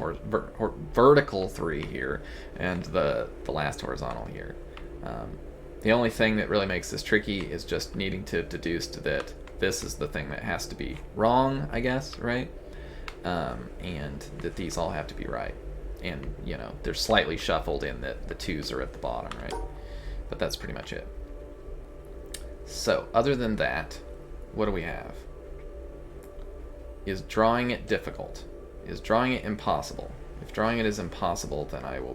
vertical 3 here, and the last horizontal here. The only thing that really makes this tricky is just needing to deduce that this is the thing that has to be wrong, I guess, right? And that these all have to be right. And, they're slightly shuffled in that the 2s are at the bottom, right? But that's pretty much it. So, other than that, what do we have? Is drawing it difficult? Is drawing it impossible? If drawing it is impossible, then I will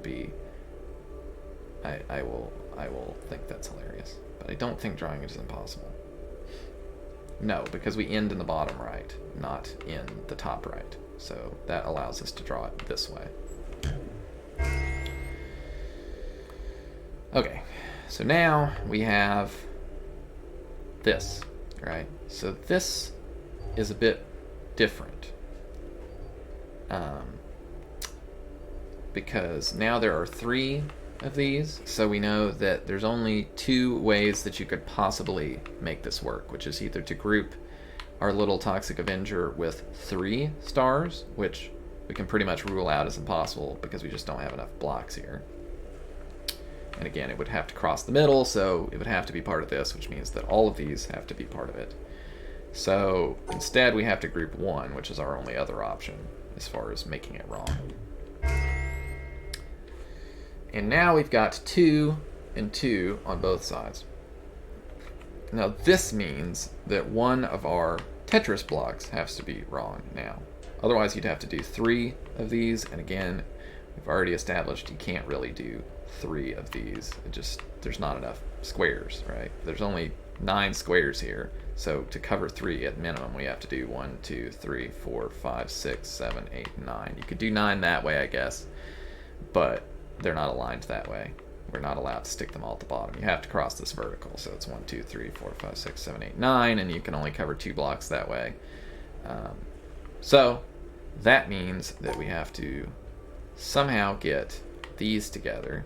think that's hilarious. But I don't think drawing it is impossible. No, because we end in the bottom right, not in the top right. So that allows us to draw it this way. Okay, so now we have this, right? So this is a bit different. Because now there are 3 of these, so we know that there's only 2 ways that you could possibly make this work, which is either to group our little Toxic Avenger with 3 stars, which we can pretty much rule out as impossible because we just don't have enough blocks here. And again, it would have to cross the middle, so it would have to be part of this, which means that all of these have to be part of it. So instead we have to group 1, which is our only other option as far as making it wrong. And now we've got 2 and 2 on both sides. Now this means that one of our Tetris blocks has to be wrong now. Otherwise you'd have to do 3 of these, and again, we've already established you can't really do 3 of these. There's not enough squares, right? There's only 9 squares here, so to cover 3 at minimum we have to do 1, 2, 3, 4, 5, 6, 7, 8, 9. You could do 9 that way, I guess, but they're not aligned that way. We're not allowed to stick them all at the bottom. You have to cross this vertical, so it's 1, 2, 3, 4, 5, 6, 7, 8, 9, and you can only cover 2 blocks that way. So that means that we have to somehow get these together.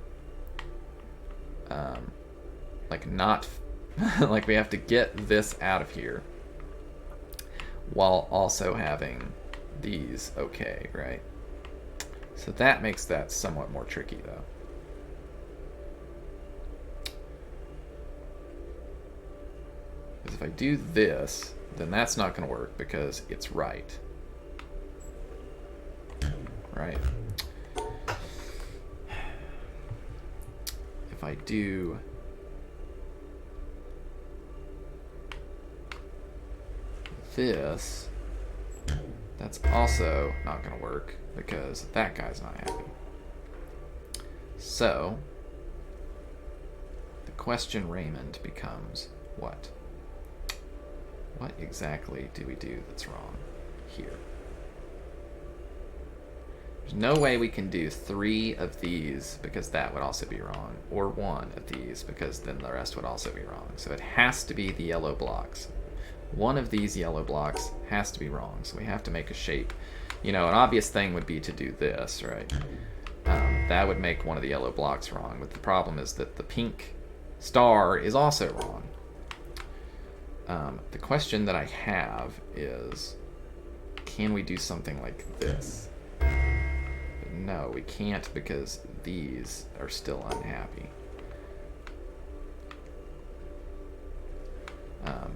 Like we have to get this out of here while also having these okay, right? So that makes that somewhat more tricky, though. Because if I do this, then that's not going to work because it's right. Right? If I do this, that's also not going to work because that guy's not happy. So the question, Raymond, becomes what? What exactly do we do that's wrong here? There's no way we can do 3 of these because that would also be wrong, or 1 of these because then the rest would also be wrong. So it has to be the yellow blocks. 1 of these yellow blocks has to be wrong, so we have to make a shape. You know, an obvious thing would be to do this, right? That would make 1 of the yellow blocks wrong, but the problem is that the pink star is also wrong. The question that I have is, can we do something like this? But no, we can't because these are still unhappy.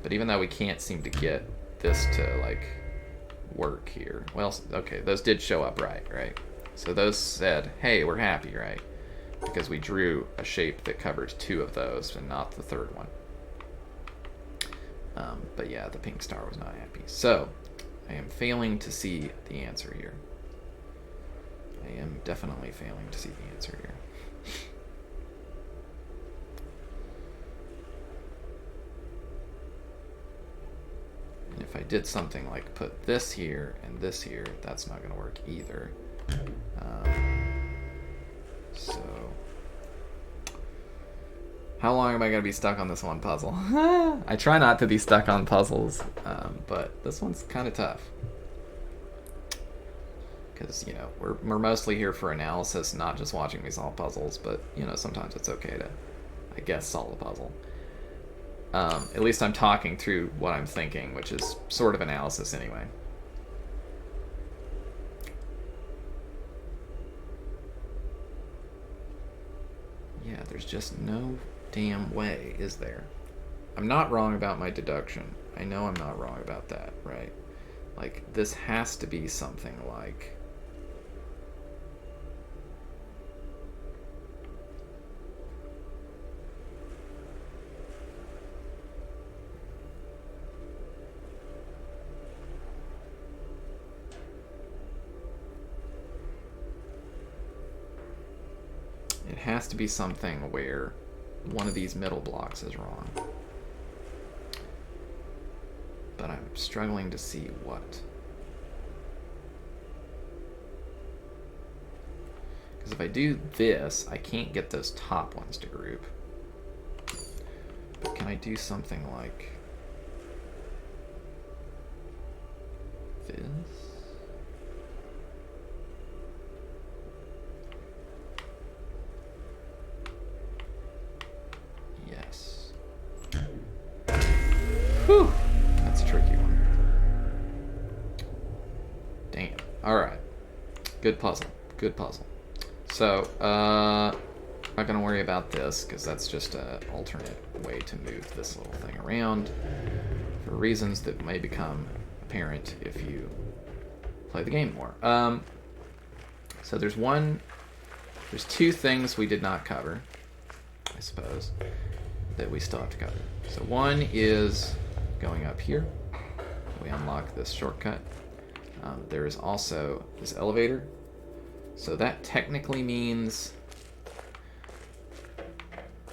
But even though we can't seem to get this to, like, work here. Well, okay, those did show up right? So those said, hey, we're happy, right? Because we drew a shape that covered 2 of those and not the 3rd one. But yeah, the pink star was not happy. So, I am failing to see the answer here. I am definitely failing to see the answer here. And if I did something like put this here and this here, that's not going to work either. So, how long am I going to be stuck on this one puzzle? I try not to be stuck on puzzles, but this one's kind of tough. Because, you know, we're mostly here for analysis, not just watching me solve puzzles, but, you know, sometimes it's okay to, I guess, solve a puzzle. At least I'm talking through what I'm thinking, which is sort of analysis anyway. Yeah, there's just no damn way, is there? I'm not wrong about my deduction. I know I'm not wrong about that, right? Like, this has to be something like... It has to be something where one of these middle blocks is wrong. But I'm struggling to see what. Because if I do this, I can't get those top ones to group. But can I do something like this? Yes. Whew. That's a tricky one. Damn. Alright. Good puzzle. Good puzzle. So, I'm not going to worry about this, because that's just an alternate way to move this little thing around for reasons that may become apparent if you play the game more. So there's 2 things we did not cover, I suppose, that we still have to cover. So one is going up here. We unlock this shortcut. There is also this elevator. So that technically means...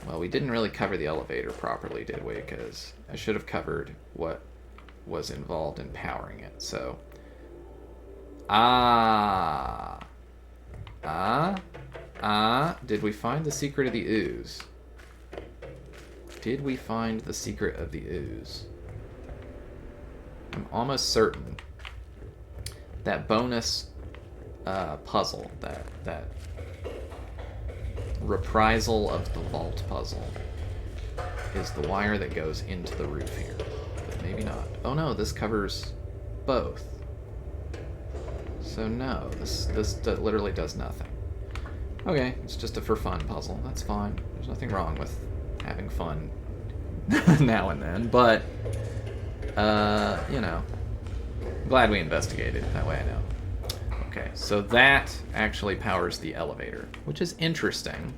Well, we didn't really cover the elevator properly, did we? Because I should have covered what was involved in powering it. So... Did we find the secret of the ooze? Did we find the secret of the ooze? I'm almost certain that bonus puzzle, that reprisal of the vault puzzle, is the wire that goes into the roof here. But maybe not. Oh no, this covers both. So no, this literally does nothing. Okay, it's just a for fun puzzle. That's fine. There's nothing wrong with having fun now and then, but you know, I'm glad we investigated. That way I know. Okay, so that actually powers the elevator, which is interesting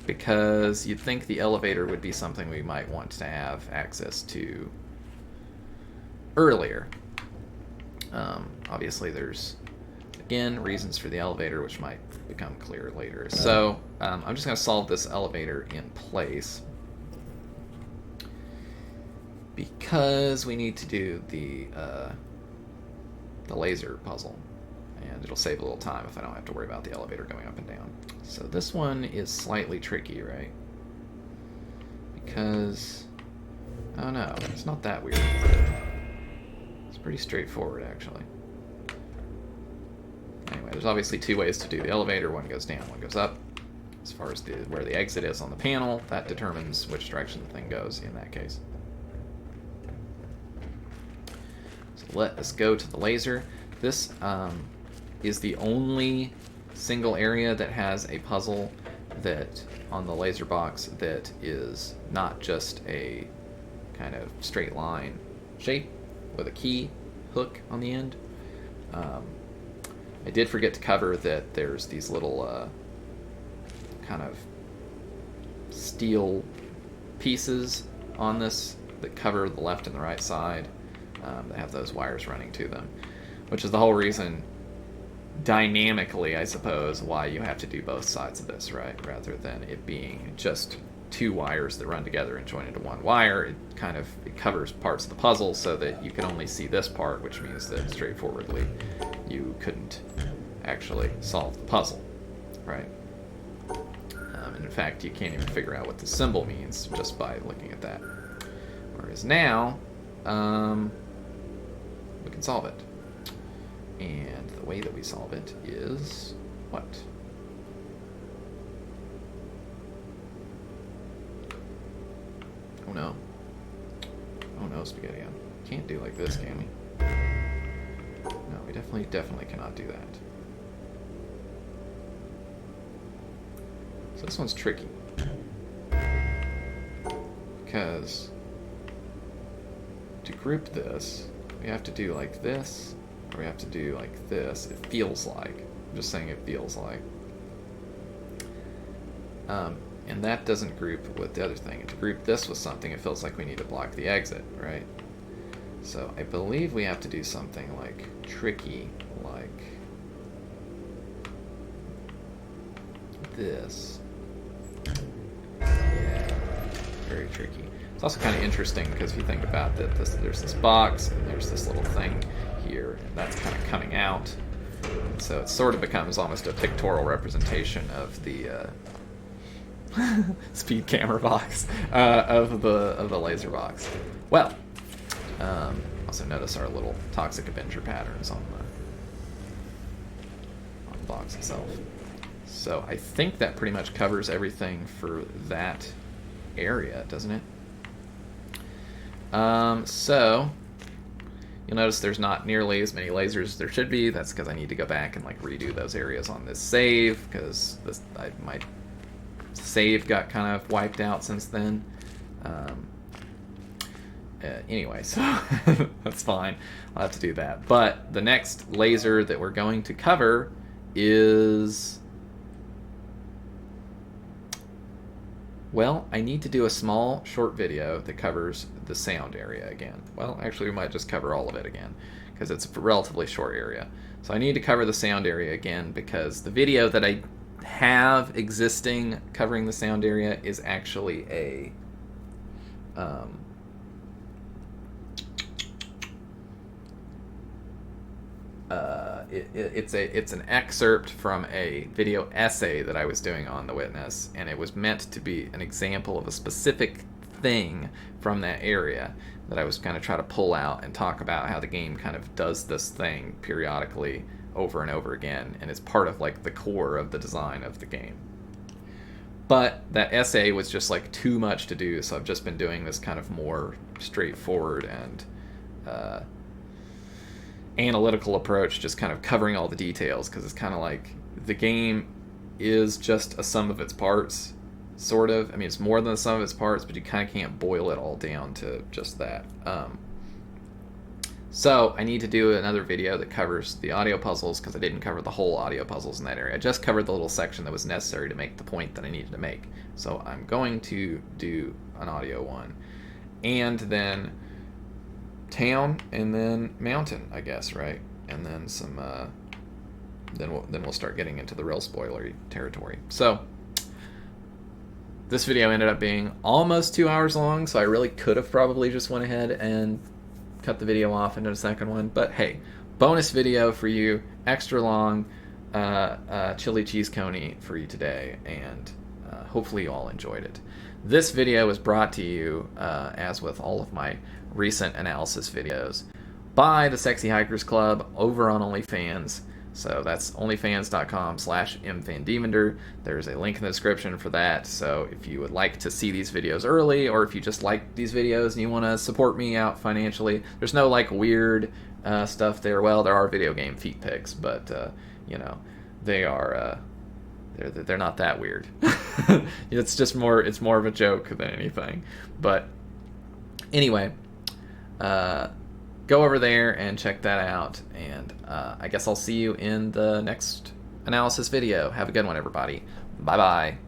because you'd think the elevator would be something we might want to have access to earlier. Obviously there's, again, reasons for the elevator which might become clear later. So I'm just going to solve this elevator in place because we need to do the laser puzzle, and it'll save a little time if I don't have to worry about the elevator going up and down. So this one is slightly tricky, right? Because, oh no, it's not that weird. It's pretty straightforward, actually. Anyway, there's obviously two ways to do the elevator. One goes down, one goes up. As far as where the exit is on the panel, that determines which direction the thing goes in that case. So let us go to the laser. This is the only single area that has a puzzle that on the laser box that is not just a kind of straight line shape with a key hook on the end. I did forget to cover that there's these little kind of steel pieces on this that cover the left and the right side that have those wires running to them, which is the whole reason dynamically, I suppose, why you have to do both sides of this, right? Rather than it being just two wires that run together and join into one wire, it covers parts of the puzzle so that you can only see this part, which means that straightforwardly you couldn't actually solve the puzzle, right? And in fact, you can't even figure out what the symbol means just by looking at that. Whereas now, we can solve it. And the way that we solve it is what? Oh no. Oh no, Spaghetti. Can't do like this, can we? No, we definitely cannot do that. So this one's tricky. Because to group this, we have to do like this, or we have to do like this. It feels like. I'm just saying it feels like. And that doesn't group with the other thing. And to group this with something, it feels like we need to block the exit, right? So I believe we have to do something like tricky, like this. Yeah, very tricky. It's also kind of interesting because if you think about that, there's this box and there's this little thing here, and that's kind of coming out. And so it sort of becomes almost a pictorial representation of the speed camera box of the laser box. Well, also notice our little toxic Avenger patterns on the box itself. So I think that pretty much covers everything for that area, doesn't it? So you'll notice there's not nearly as many lasers as there should be. That's because I need to go back and like redo those areas on this save, because my save got kind of wiped out since then. Anyway, so that's fine. I'll have to do that. But the next laser that we're going to cover is... Well, I need to do a small, short video that covers the sound area again. Well, actually, we might just cover all of it again, because it's a relatively short area. So I need to cover the sound area again, because the video that I have existing covering the sound area is actually a... it's an excerpt from a video essay that I was doing on The Witness, and it was meant to be an example of a specific thing from that area that I was kind of trying to pull out and talk about how the game kind of does this thing periodically over and over again, and it's part of like the core of the design of the game. But that essay was just like too much to do, so I've just been doing this kind of more straightforward and analytical approach, just kind of covering all the details, because it's kind of like the game is just a sum of its parts, sort of. I mean, it's more than the sum of its parts, but you kind of can't boil it all down to just that. So I need to do another video that covers the audio puzzles, because I didn't cover the whole audio puzzles in that area. I just covered the little section that was necessary to make the point that I needed to make. So I'm going to do an audio one, and then town, and then mountain, I guess, right? And then some then we'll start getting into the real spoilery territory. So This video ended up being almost 2 hours long, so I really could have probably just went ahead and cut the video off into a second one. But hey, bonus video for you, extra long chili cheese coney for you today, and hopefully you all enjoyed it. This video was brought to you, as with all of my recent analysis videos, by the Sexy Hikers Club over on OnlyFans. So that's onlyfans.com/mfandemender. There's a link in the description for that. So if you would like to see these videos early, or if you just like these videos and you want to support me out financially, there's no like weird stuff there. Well, there are video game feet pics, but you know, they are they're not that weird. It's more of a joke than anything. But anyway, go over there and check that out, and I guess I'll see you in the next analysis video. Have a good one, everybody. Bye-bye.